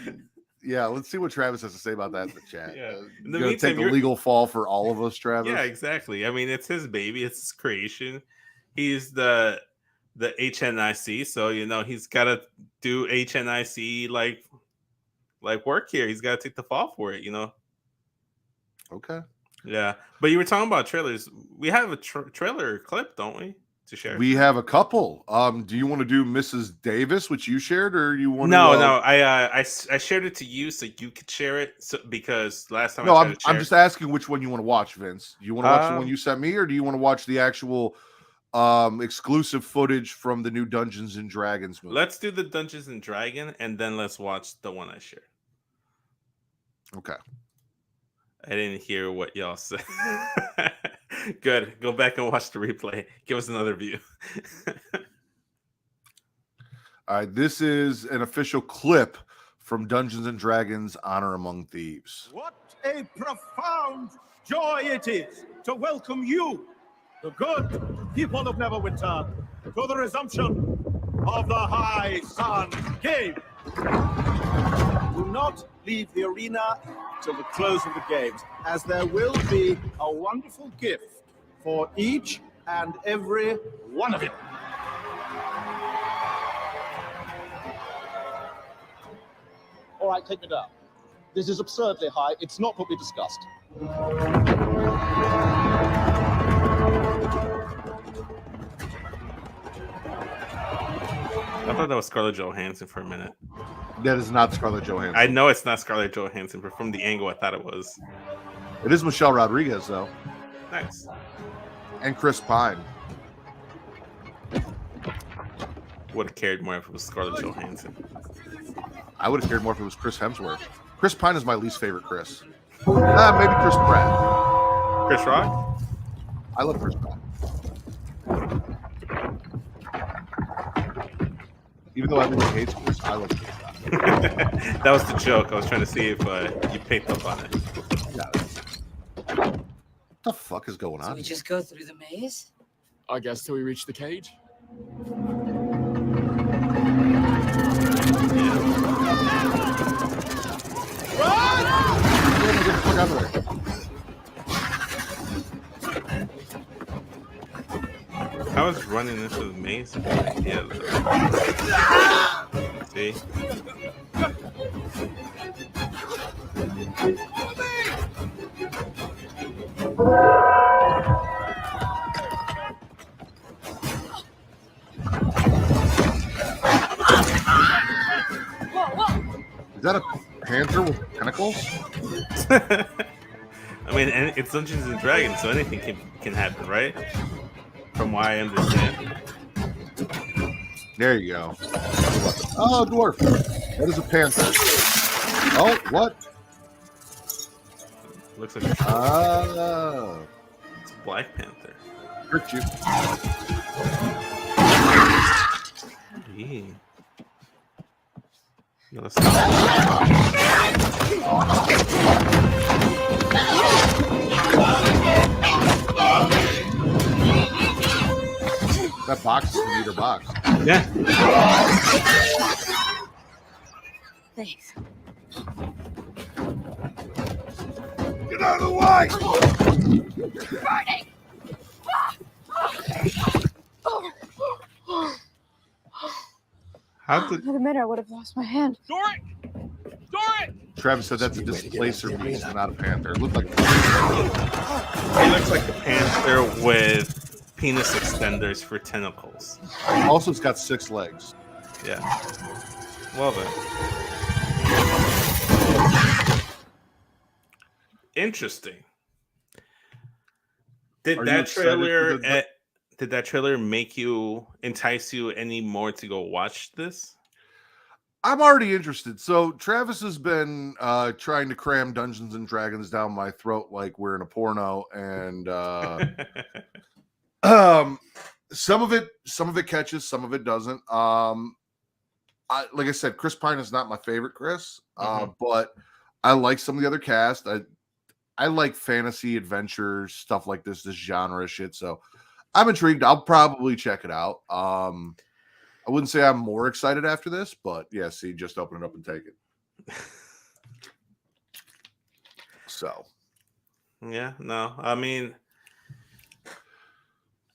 yeah. Let's see what Travis has to say about that in the chat. Yeah. You're going to take the legal fall for all of us, Travis? Yeah, exactly. I mean, it's his baby. It's his creation. He's the HNIC, so, you know, he's got to do HNIC like work here. He's got to take the fall for it, you know? Okay. Yeah, but you were talking about trailers. We have a trailer clip, don't we, to share? We have a couple. Do you want to do Mrs. Davis, which you shared, or you want No, to? No. I shared it to you so you could share it. So, because last time I'm just asking which one you want to watch, Vince. Do you want to watch the one you sent me, or do you want to watch the actual exclusive footage from the new Dungeons and Dragons movie? Let's do the Dungeons and Dragon, and then let's watch the one I shared. Okay. I didn't hear what y'all said. Good. Go back and watch the replay. Give us another view. All right. This is an official clip from Dungeons and Dragons Honor Among Thieves. What a profound joy it is to welcome you, the good people of Neverwinter, to the resumption of the High Sun Game. Do not leave the arena till the close of the games, as there will be a wonderful gift for each and every one of you. All right, take me down. This is absurdly high. It's not what we discussed. I thought that was Scarlett Johansson for a minute. That is not Scarlett Johansson. I know it's not Scarlett Johansson, but from the angle I thought it was. It is Michelle Rodriguez, though. Nice. And Chris Pine. Would have cared more if it was Scarlett Johansson. I would have cared more if it was Chris Hemsworth. Chris Pine is my least favorite Chris. Maybe Chris Pratt. Chris Rock? I love Chris Pratt. Even though everyone hates Chris, I love Chris Pratt. That was the joke. I was trying to see if you picked up on it. What the fuck is going on? So we just go through the maze? I guess till we reach the cage. Get the fuck out of there. How is running into the maze? Yeah. See? Is that a panther with tentacles? I mean, it's Dungeons and Dragons, so anything can happen, right? From what I understand. There you go. Oh, dwarf. That is a panther. Oh, what? Looks like it's Ah, a Black Panther. tricked you. Gee. No, that's That box is a meter box. yeah. Thanks. Get out of the way! How did Another minute, I would have lost my hand. Doric! Doric! Travis said that's a displacer beast, not a panther. It looked like he looks like a panther with penis extenders for tentacles? also it's got 6 legs. Yeah. Love it. Interesting. Did Are you that excited for trailer the- did that trailer entice you any more to go watch this? I'm already interested. So Travis has been trying to cram Dungeons and Dragons down my throat like we're in a porno, and some of it catches, some of it doesn't. Like I said, Chris Pine is not my favorite Chris, but I like some of the other cast. I like fantasy adventure stuff like this genre shit. So I'm intrigued. I'll probably check it out. I wouldn't say I'm more excited after this, but yeah, see, just open it up and take it. So, Yeah, no. I mean,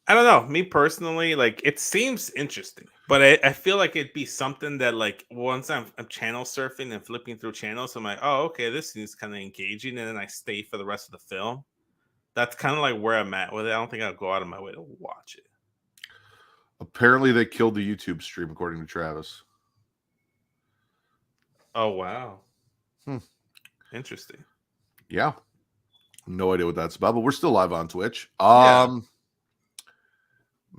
I don't know. Me personally, like, it seems interesting, but I feel like it'd be something that, like, once I'm channel surfing and flipping through channels, I'm like, oh, okay, this seems kind of engaging, and then I stay for the rest of the film. That's kind of like where I'm at with it. I don't think I'll go out of my way to watch it. apparently they killed the YouTube stream, according to Travis. Oh, wow. Hmm. Interesting. Yeah. No idea what that's about, but we're still live on Twitch. Yeah.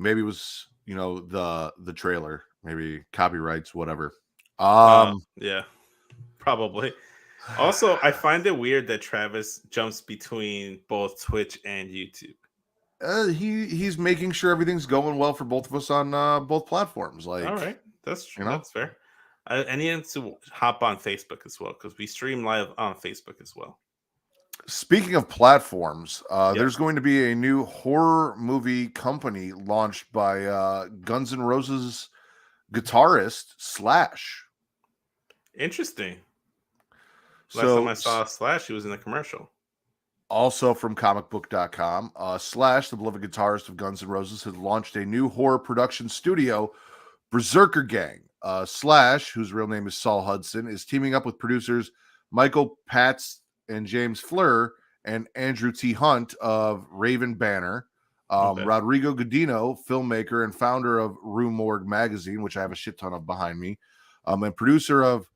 Maybe it was, the trailer, maybe copyrights, whatever. Yeah, probably. Also, I find it weird that Travis jumps between both Twitch and YouTube. He's making sure everything's going well for both of us on both platforms. Like, All right, that's true. you know? That's fair. I need to hop on Facebook as well because we stream live on Facebook as well. Speaking of platforms, there's going to be a new horror movie company launched by Guns N' Roses guitarist Slash. Interesting. Last time I saw Slash, he was in a commercial. Also from comicbook.com, Slash, the beloved guitarist of Guns N' Roses, has launched a new horror production studio, Berserker Gang. Slash, whose real name is Saul Hudson, is teaming up with producers Michael Patz and James Fleur and Andrew T. Hunt of Raven Banner, Rodrigo Godino, filmmaker and founder of Rue Morgue magazine, which I have a shit ton of behind me, and producer of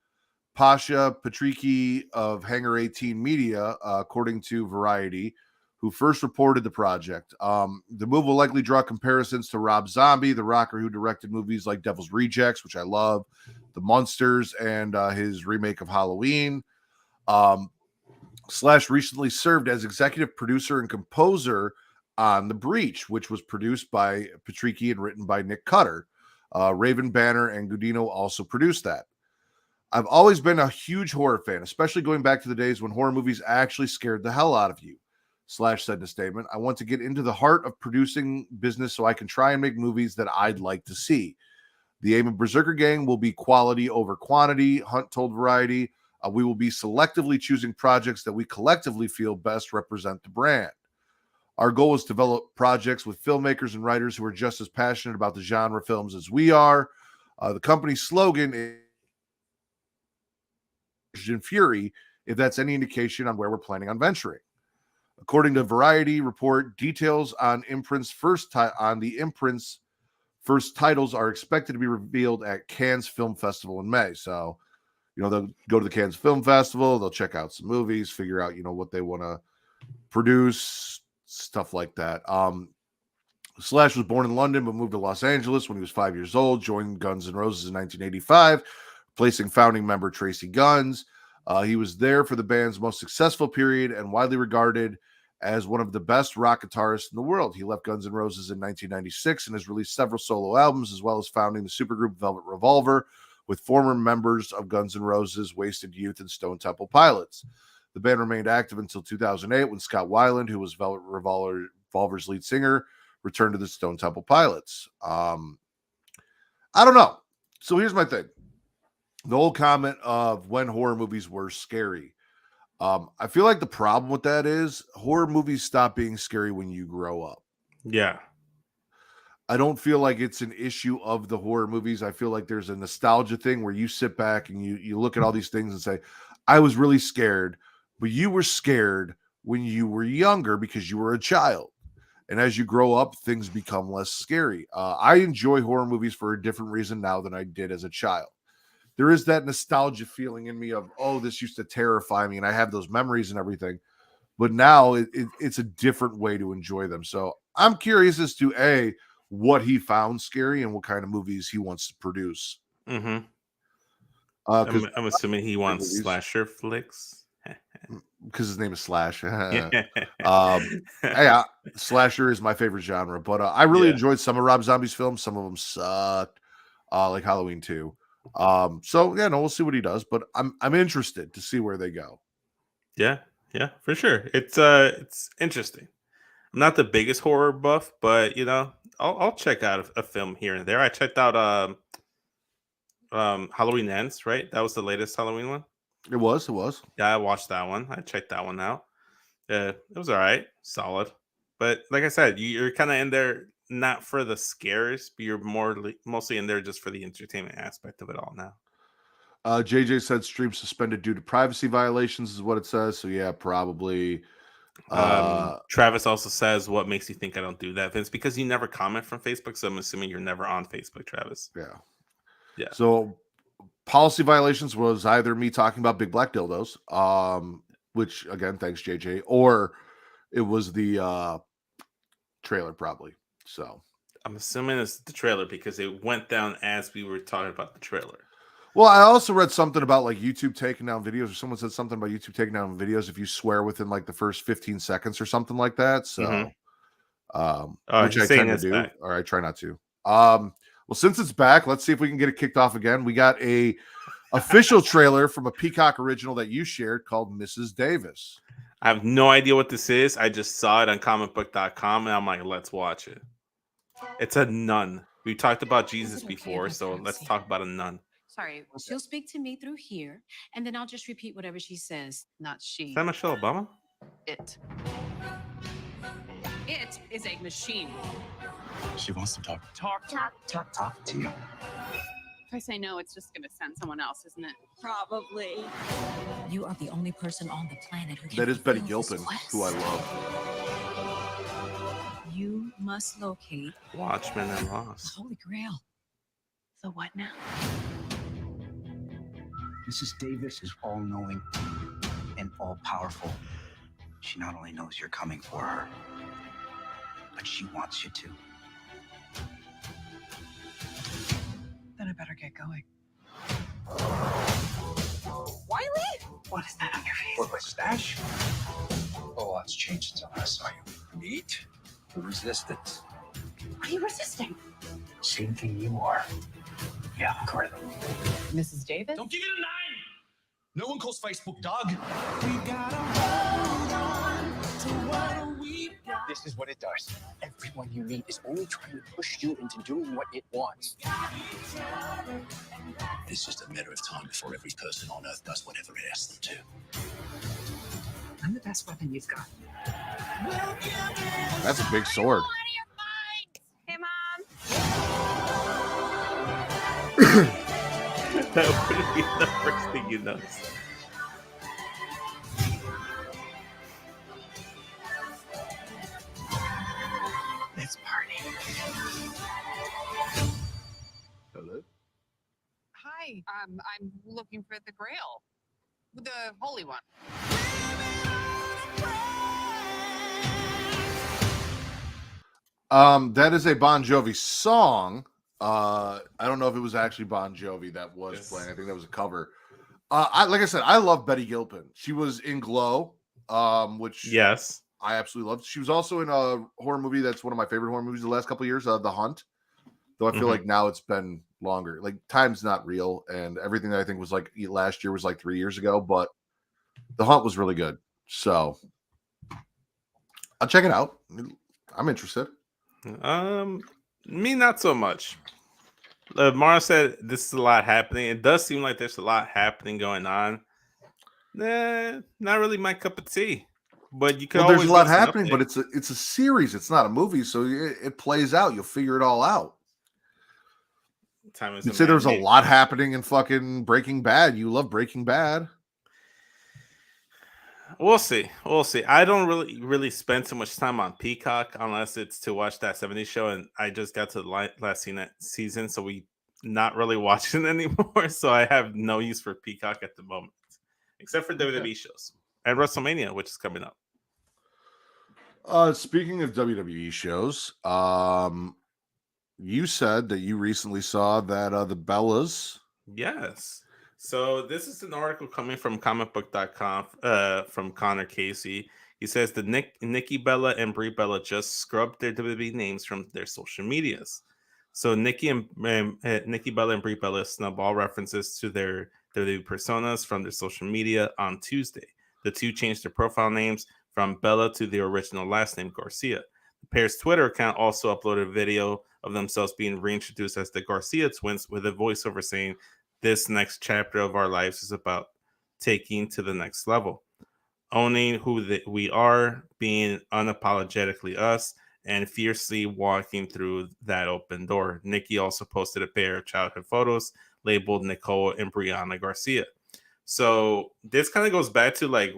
Pasha Patricky of Hangar 18 Media, according to Variety, who first reported the project. The move will likely draw comparisons to Rob Zombie, the rocker who directed movies like Devil's Rejects, which I love, The Munsters, and his remake of Halloween. Slash recently served as executive producer and composer on The Breach, which was produced by Patricky and written by Nick Cutter. Raven Banner and Gudino also produced that. I've always been a huge horror fan, especially going back to the days when horror movies actually scared the hell out of you. Slash said in a statement, I want to get into the heart of producing business so I can try and make movies that I'd like to see. The aim of Berserker Gang will be quality over quantity, Hunt told Variety. We will be selectively choosing projects that we collectively feel best represent the brand. Our goal is to develop projects with filmmakers and writers who are just as passionate about the genre films as we are. The company's slogan is in Fury, if that's any indication on where we're planning on venturing. According to Variety report, details on the imprint's first titles are expected to be revealed at Cannes Film Festival in May. So, they'll go to the Cannes Film Festival, they'll check out some movies, figure out, what they want to produce, stuff like that. Slash was born in London but moved to Los Angeles when he was 5 years old, joined Guns N' Roses in 1985, replacing founding member Tracy Guns. He was there for the band's most successful period and widely regarded as one of the best rock guitarists in the world. He left Guns N' Roses in 1996 and has released several solo albums, as well as founding the supergroup Velvet Revolver with former members of Guns N' Roses, Wasted Youth, and Stone Temple Pilots. The band remained active until 2008 when Scott Weiland, who was Velvet Revolver's lead singer, returned to the Stone Temple Pilots. I don't know. So here's my thing. The whole comment of when horror movies were scary. I feel like the problem with that is horror movies stop being scary when you grow up. Yeah. I don't feel like it's an issue of the horror movies. I feel like there's a nostalgia thing where you sit back and you look at all these things and say, I was really scared, but you were scared when you were younger because you were a child. And as you grow up, things become less scary. I enjoy horror movies for a different reason now than I did as a child. There is that nostalgia feeling in me of, oh, this used to terrify me, and I have those memories and everything. But now it's a different way to enjoy them. So I'm curious as to, A, what he found scary and what kind of movies he wants to produce. Mm-hmm. I'm assuming he wants slasher flicks. Because his name is Slash. Yeah. Slasher is my favorite genre. But I really enjoyed some of Rob Zombie's films. Some of them sucked, like Halloween 2. We'll see what he does, but I'm interested to see where they go. Yeah, for sure. It's interesting. I'm not the biggest horror buff, but I'll check out a film here and there. I checked out Halloween Ends, right? That was the latest Halloween one. It was. Yeah, I watched that one. I checked that one out. It was all right, solid. But like I said, you're kind of in there not for the scares, but you're mostly in there just for the entertainment aspect of it all now. JJ said stream suspended due to privacy violations is what it says. So yeah, probably. Travis also says, what makes you think I don't do that, Vince? Because you never comment from Facebook, so I'm assuming you're never on Facebook, Travis. Yeah. So policy violations was either me talking about big black dildos, which again, thanks JJ, or it was the trailer probably. So I'm assuming it's the trailer because it went down as we were talking about the trailer. Well, I also read something about like YouTube taking down videos, or someone said something about YouTube taking down videos if you swear within like the first 15 seconds or something like that. So, which I tend to do, back. Or I try not to. Well, since it's back, let's see if we can get it kicked off again. We got a official trailer from a Peacock original that you shared called Mrs. Davis. I have no idea what this is. I just saw it on comicbook.com and I'm like, let's watch it. It's a nun. We talked about Jesus before, so let's talk about a nun. Sorry, she'll speak to me through here, and then I'll just repeat whatever she says, not she. Is that Michelle Obama? It is a machine. She wants to talk. Talk to you. If I say no, it's just going to send someone else, isn't it? Probably. You are the only person on the planet who can. That is Betty Gilpin, who I love. You must locate Watchmen and Lost. Holy Grail. So what now? Mrs. Davis is all-knowing and all-powerful. She not only knows you're coming for her, but she wants you to. Then I better get going. Wiley? What is that on your face? What, my stash? Oh, it's changed since I last saw you. Meet the resistance. What are you resisting? Same thing you are. Yeah, correct. Mrs. Davis? Don't give it a 9! No one calls Facebook dog. This is what it does. Everyone you meet is only trying to push you into doing what it wants. It's just a matter of time before every person on Earth does whatever it asks them to. I'm the best weapon you've got. That's a big sword. Hey, Mom. That would be the first thing you notice. Let's party. Hello? Hi. I'm looking for the Grail, the Holy One. That is a Bon Jovi song. I don't know if it was actually Bon Jovi that was playing. I think that was a cover. Like I said, I love Betty Gilpin. She was in Glow, which Yes. I absolutely loved. She was also in a horror movie that's one of my favorite horror movies the last couple of years, The Hunt. Though I feel like now it's been longer. Like time's not real, and everything that I think was like last year was like 3 years ago. But The Hunt was really good, so I'll check it out. I'm interested. Me not so much. Mara said this is a lot happening. It does seem like there's a lot happening going on. Not really my cup of tea. But you can Well, always there's a lot give us an happening, update. but it's a series. It's not a movie, so it plays out. You'll figure it all out. Time is You'd a say there's a man-made lot thing. happening in fucking Breaking Bad. You love Breaking Bad. We'll see. We'll see. I don't really spend too much time on Peacock unless it's to watch that 70s show, and I just got to the last season, so we not really watching anymore. So I have no use for Peacock at the moment, except for WWE shows and WrestleMania, which is coming up. Speaking of WWE shows, you said that you recently saw that the Bellas. Yes. So this is an article coming from comicbook.com from Connor Casey. He says that Nikki Bella and Brie Bella just scrubbed their WWE names from their social medias. So Nikki Bella and Brie Bella snub all references to their WWE personas from their social media on Tuesday. The two changed their profile names from Bella to the original last name Garcia. The pair's Twitter account also uploaded a video of themselves being reintroduced as the Garcia twins with a voiceover saying, "This next chapter of our lives is about taking to the next level, owning who we are, being unapologetically us, and fiercely walking through that open door." Nikki also posted a pair of childhood photos labeled Nicole and Brianna Garcia. So this kind of goes back to like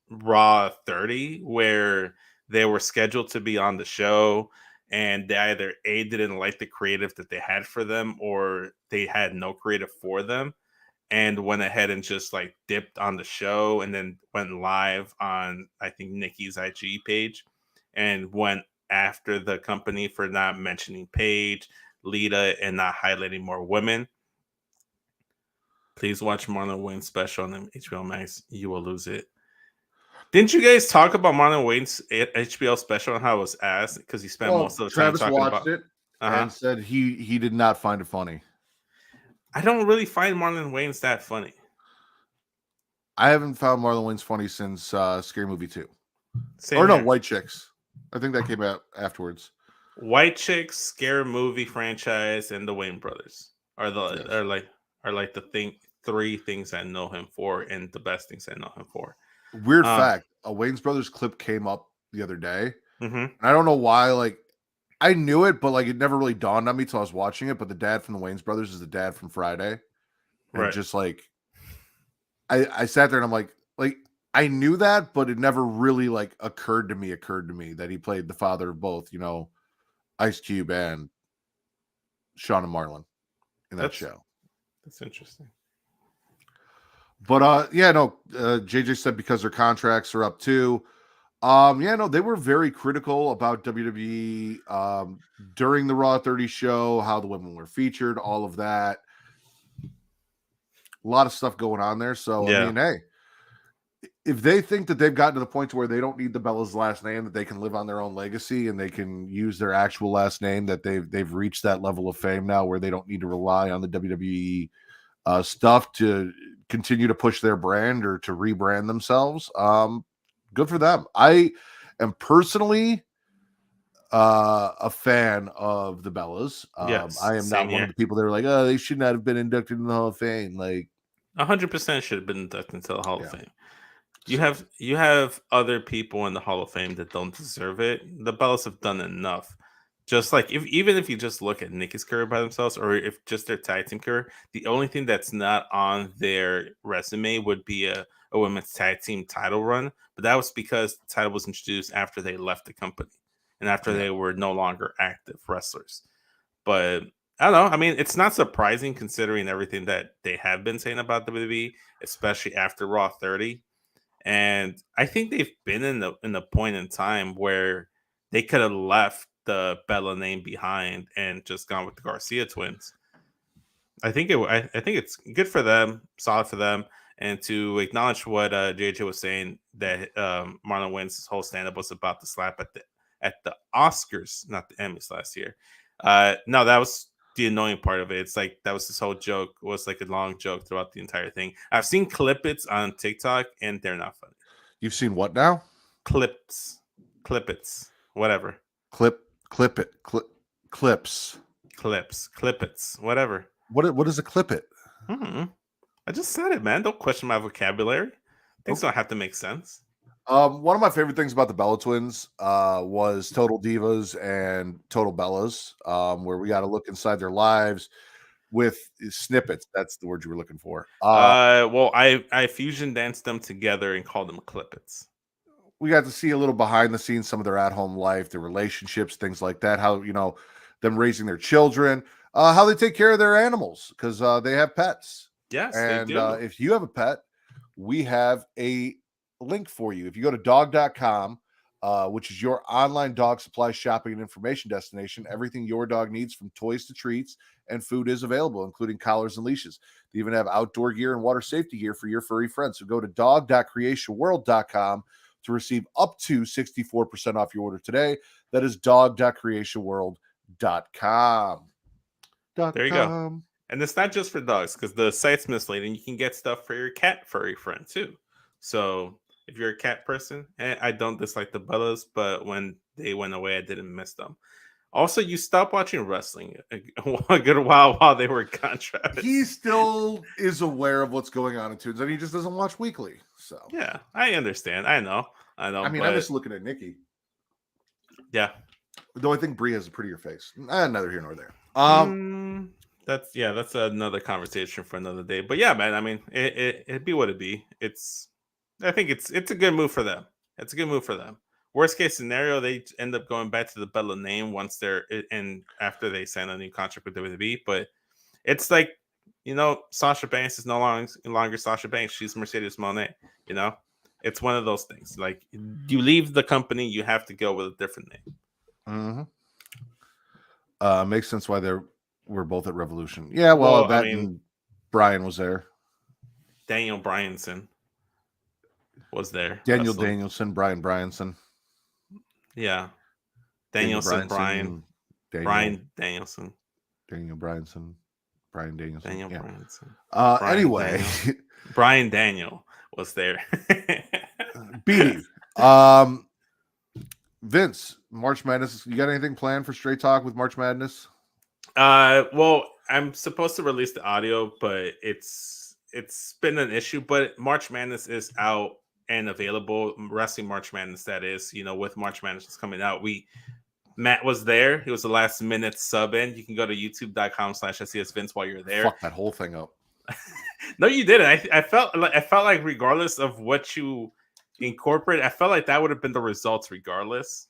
Raw 30, where they were scheduled to be on the show and they either didn't like the creative that they had for them, or they had no creative for them and went ahead and just like dipped on the show and then went live on, I think, Nikki's IG page and went after the company for not mentioning Paige, Lita, and not highlighting more women. Please watch Marlon Wayne's special on HBO Max. You will lose it. Didn't you guys talk about Marlon Wayne's HBO special and how it was asked? Because he spent most of the time Travis talking watched about it Uh-huh. and said he did not find it funny. I don't really find Marlon Wayne's that funny. I haven't found Marlon Wayans funny since Scary Movie 2. Same Or no, here. White Chicks. I think that came out afterwards. White Chicks, Scary Movie franchise, and the Wayne Brothers are like the three things I know him for, and the best things I know him for. Weird fact, a Wayans Brothers clip came up the other day. Mm-hmm. And I don't know why, like, I knew it, but like it never really dawned on me till I was watching it. But the dad from the Wayans Brothers is the dad from Friday. And Right. just like I sat there and I'm like I knew that, but it never really like occurred to me that he played the father of both, Ice Cube and Sean and Marlon in that show. That's interesting. But JJ said because their contracts are up too. They were very critical about WWE during the Raw 30 show, how the women were featured, all of that. A lot of stuff going on there. So Yeah. I mean, hey, if they think that they've gotten to the point to where they don't need the Bella's last name, that they can live on their own legacy and they can use their actual last name, that they've reached that level of fame now where they don't need to rely on the WWE stuff to continue to push their brand or to rebrand themselves. Good for them. I am personally a fan of the Bellas. Yes, I am same not one here. of the people that are like, oh, they should not have been inducted in the Hall of Fame. Like 100% should have been inducted into the Hall of Fame. You have other people in the Hall of Fame that don't deserve it. The Bellas have done enough. Just like even if you just look at Nikki's career by themselves, or if just their tag team career, the only thing that's not on their resume would be a women's tag team title run. But that was because the title was introduced after they left the company and after they were no longer active wrestlers. But I don't know. I mean, it's not surprising considering everything that they have been saying about WWE, especially after Raw 30. And I think they've been in the point in time where they could have left the Bella name behind and just gone with the Garcia twins. I think I think it's good for them, solid for them, and to acknowledge what JJ was saying that Marlon Wayne's whole stand up was about the slap at the Oscars, not the Emmys last year. No, that was the annoying part of it. It's like that was this whole joke was like a long joke throughout the entire thing. I've seen clippets on TikTok and they're not funny. You've seen what now? Clippets, whatever. Clips, Clippets, whatever. What is a clip it? I just said it, man. Don't question my vocabulary. Things don't have to make sense. One of my favorite things about the Bella Twins was Total Divas and Total Bellas, where we got to look inside their lives with snippets. That's the word you were looking for. Well, I fusion danced them together and called them clippets. We got to see a little behind the scenes, some of their at-home life, their relationships, things like that. How them raising their children, how they take care of their animals because they have pets. Yes, and they do. If you have a pet, we have a link for you. If you go to dog.com, which is your online dog supply shopping and information destination, everything your dog needs from toys to treats and food is available, including collars and leashes. They even have outdoor gear and water safety gear for your furry friends. So go to dog.creatiaworld.com to receive up to 64% off your order today. That is dog.creatiaworld.com. There you go. And it's not just for dogs because the site's misleading. You can get stuff for your cat furry friend too. So if you're a cat person, and I don't dislike the Bellas, but when they went away, I didn't miss them. Also, you stopped watching wrestling a good while they were gone, Travis. He still is aware of what's going on in Tunes, and he just doesn't watch weekly. So yeah, I understand. I know. I mean, I'm just looking at Nikki. Yeah. Though I think Brie has a prettier face. Neither here nor there. That's another conversation for another day. But yeah, man, I mean, it'd be what it be. I think it's a good move for them. It's a good move for them. Worst case scenario, they end up going back to the Bella name once they're in after they sign a new contract with WWE. But it's like, Sasha Banks is no longer Sasha Banks. She's Mercedes Moné. It's one of those things. Like you leave the company, you have to go with a different name. Makes sense why we're both at Revolution. Yeah, well and Brian was there. Daniel Bryanson was there. Daniel Danielson, Brian Bryanson. Yeah. Danielson, Brian Danielson. Daniel Bryanson. Brian Danielson. Daniel Bryanson. Anyway. Daniel. Brian Daniel was there. Beatty. Vince, March Madness. You got anything planned for Straight Talk with March Madness? Well, I'm supposed to release the audio, but it's been an issue. But March Madness is out and available. Wrestling March Madness, that is, with March Madness coming out. Matt was there. He was the last minute sub in. You can go to youtube.com/SESVince while you're there. Fuck that whole thing up. No, you didn't. I felt like regardless of what you incorporate, I felt like that would have been the results regardless.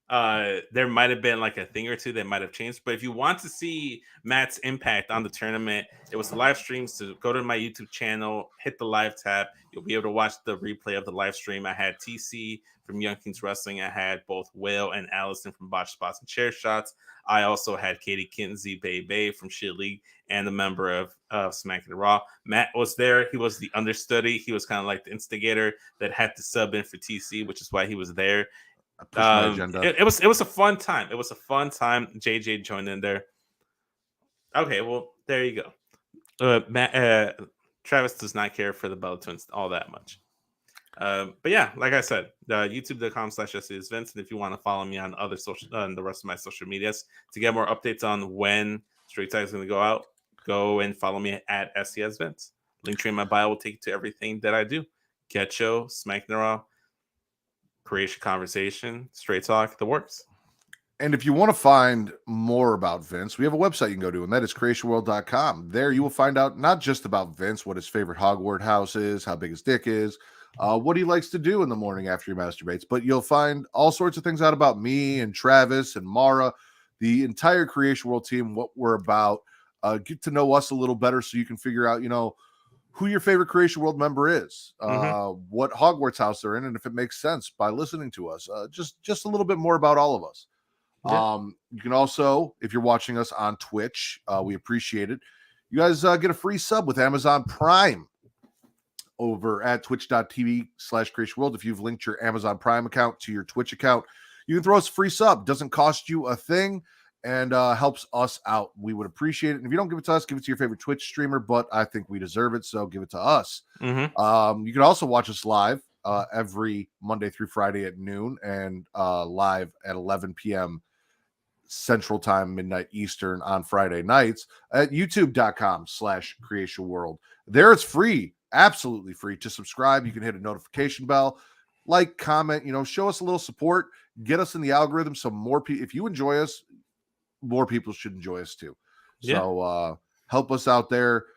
There might have been like a thing or two that might have changed, but if you want to see Matt's impact on the tournament, it was live streams. So go to my YouTube channel, hit the live tab. You'll be able to watch the replay of the live stream. I had TC from Young Kings Wrestling. I had both Will and Allison from Botch Spots and Chair Shots. I also had Katie Kinsey Bay from Shit League and a member of SmackDown Raw. Matt was there. He was the understudy. He was kind of like the instigator that had to sub in for TC, which is why he was there. It was a fun time. It was a fun time. JJ joined in there. Okay, well, there you go. Travis does not care for the Bella Twins all that much. But yeah, like I said, youtube.com/SESVince. And if you want to follow me on other the rest of my social medias to get more updates on when Straight Talk is going to go out, go and follow me at SESVince. Link tree in my bio will take you to everything that I do. Get Show, Smack the Raw, Creatia Conversation, Straight Talk, the works. And if you want to find more about Vince, we have a website you can go to, and that is creatiaworld.com. There you will find out not just about Vince, what his favorite Hogwarts house is, how big his dick is, what he likes to do in the morning after he masturbates, but you'll find all sorts of things out about me and Travis and Mara, the entire Creatia World team, what we're about. Get to know us a little better so you can figure out, who your favorite Creatia World member is, what Hogwarts house they're in, and if it makes sense by listening to us. Just a little bit more about all of us. Yeah. You can also, if you're watching us on Twitch, we appreciate it. You guys get a free sub with Amazon Prime over at twitch.tv/Creatia World. If you've linked your Amazon Prime account to your Twitch account, you can throw us a free sub. Doesn't cost you a thing and helps us out. We would appreciate it. And if you don't give it to us, give it to your favorite Twitch streamer, but I think we deserve it, so give it to us. You can also watch us live every Monday through Friday at noon and live at 11 p.m. Central Time, midnight Eastern on Friday nights at youtube.com/Creatia World. There it's free, absolutely free to subscribe. You can hit a notification bell, like, comment, show us a little support, get us in the algorithm. So more people, if you enjoy us, more people should enjoy us too. So help us out there,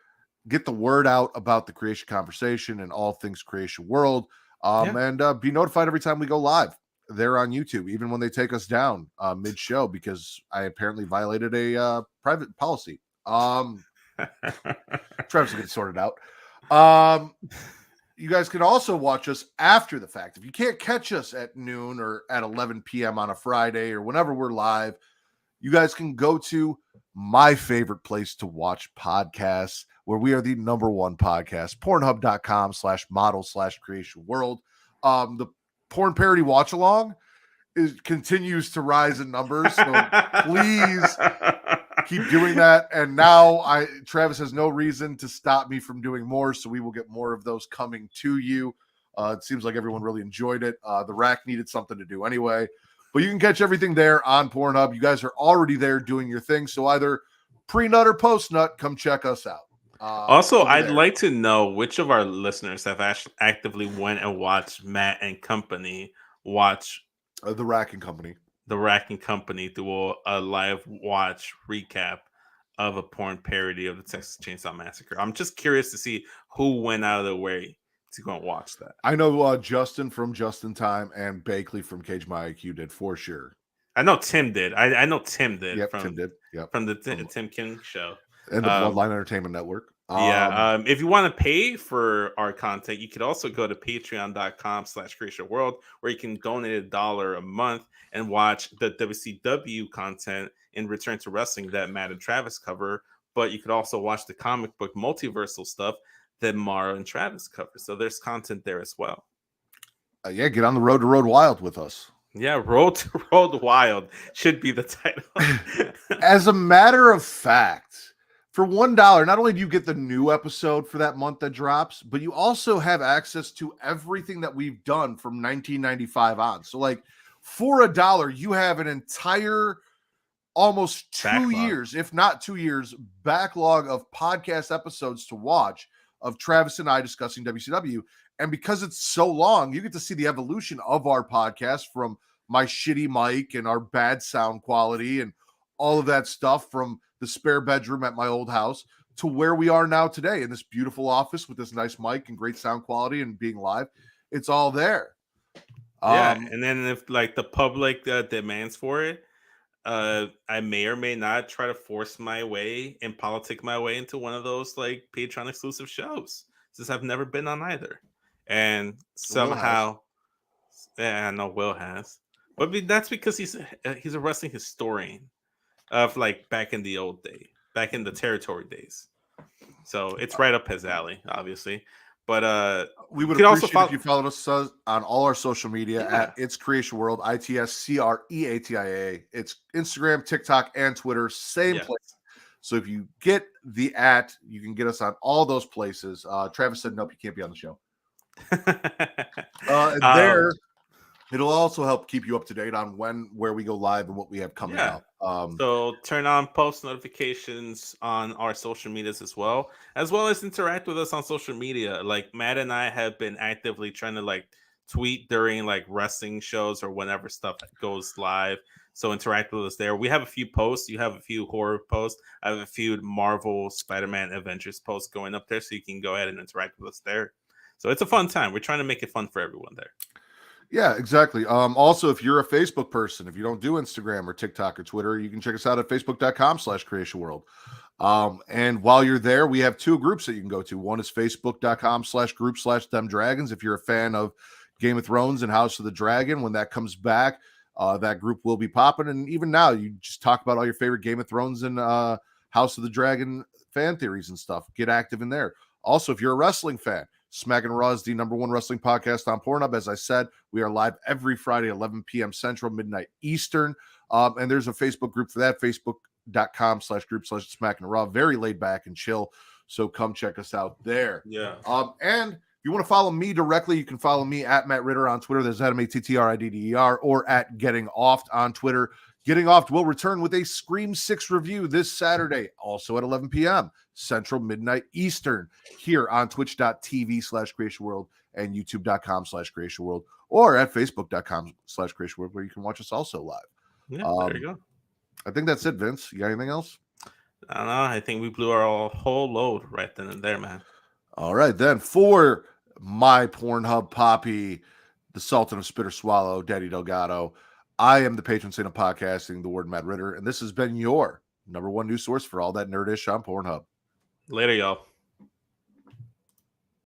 get the word out about the Creatia Conversation and all things Creatia World, and be notified every time we go live there on YouTube, even when they take us down mid-show, because I apparently violated a private policy. Travis will get sorted out. You guys can also watch us after the fact. If you can't catch us at noon or at 11 p.m. on a Friday or whenever we're live, you guys can go to my favorite place to watch podcasts, where we are the number one podcast, pornhub.com/model/Creatia World. The porn parody watch along continues to rise in numbers. So please keep doing that. And now Travis has no reason to stop me from doing more. So we will get more of those coming to you. It seems like everyone really enjoyed it. The rack needed something to do anyway, but you can catch everything there on Pornhub. You guys are already there doing your thing. So either pre-nut or post-nut, come check us out. Also, I'd like to know which of our listeners have actively went and watched Matt and Company watch The Rack and Company. The Rack and Company do a live watch recap of a porn parody of the Texas Chainsaw Massacre. I'm just curious to see who went out of their way to go and watch that. I know Justin from Just in Time and Bakley from Cage My IQ did for sure. I know Tim did. I know Tim did. Yep, Tim did. Yep. From the Tim King show. And the Bloodline Entertainment Network. If you want to pay for our content, you could also go to patreon.com/Creatia World, where you can donate $1 a month and watch the WCW content in Return to Wrestling that Matt and Travis cover. But you could also watch the comic book multiversal stuff that Mara and Travis cover. So there's content there as well. Get on the road to Road Wild with us. Yeah, Road to Road Wild should be the title. As a matter of fact, for $1, not only do you get the new episode for that month that drops, but you also have access to everything that we've done from 1995 on. So, like, for $1, you have an entire almost 2 years, if not 2 years, backlog of podcast episodes to watch of Travis and I discussing WCW. And because it's so long, you get to see the evolution of our podcast, from my shitty mic and our bad sound quality and all of that stuff, from the spare bedroom at my old house to where we are now today in this beautiful office with this nice mic and great sound quality and being live. It's all there. Yeah, and then if like the public demands for it, I may or may not try to force my way and politic my way into one of those like Patreon exclusive shows, since I've never been on either. And somehow, I know Will has, but that's because he's a wrestling historian of like back in the old day, back in the territory days. So it's right up his alley, obviously. But we would appreciate if you followed us on all our social media at It's Creatia World, ITSCREATIA. It's Instagram, TikTok, and Twitter, same place. So if you get the @ you can get us on all those places. Travis said, nope, you can't be on the show. It'll also help keep you up to date on where we go live and what we have coming Yeah. up. So turn on post notifications on our social medias as well as interact with us on social media. Like Matt and I have been actively trying to like tweet during like wrestling shows or whenever stuff goes live. So interact with us there. We have a few posts. You have a few horror posts. I have a few Marvel, Spider-Man, Avengers posts going up there, so you can go ahead and interact with us there. So it's a fun time. We're trying to make it fun for everyone there. Yeah, exactly. Also, if you're a Facebook person, if you don't do Instagram or TikTok or Twitter, you can check us out at facebook.com/Creatia World. And while you're there, we have two groups that you can go to. One is facebook.com/group/them dragons. If you're a fan of Game of Thrones and House of the Dragon, when that comes back, that group will be popping. And even now, you just talk about all your favorite Game of Thrones and House of the Dragon fan theories and stuff. Get active in there. Also, if you're a wrestling fan, Smack and Raw is the #1 wrestling podcast on Pornhub. As I said, we are live every Friday, 11 p.m. Central, midnight Eastern. And there's a Facebook group for that, facebook.com/group/Smack and Raw. Very laid back and chill. So come check us out there. Yeah. And if you want to follow me directly, you can follow me at Matt Ritter on Twitter. There's at MATTRIDDER or at Getting Off on Twitter. Getting Off will return with a Scream 6 review this Saturday, also at 11 p.m. Central, midnight Eastern, here on twitch.tv/Creatia World and youtube.com/Creatia World, or at facebook.com/Creatia World, where you can watch us also live. Yeah, there you go. I think that's it, Vince. You got anything else? I don't know. I think we blew our whole load right then and there, man. All right, then. For my Pornhub Poppy, the Sultan of Spitter Swallow, Daddy Delgado, I am the patron saint of podcasting, the word Matt Ritter, and this has been your #1 news source for all that nerdish on Pornhub. Later, y'all.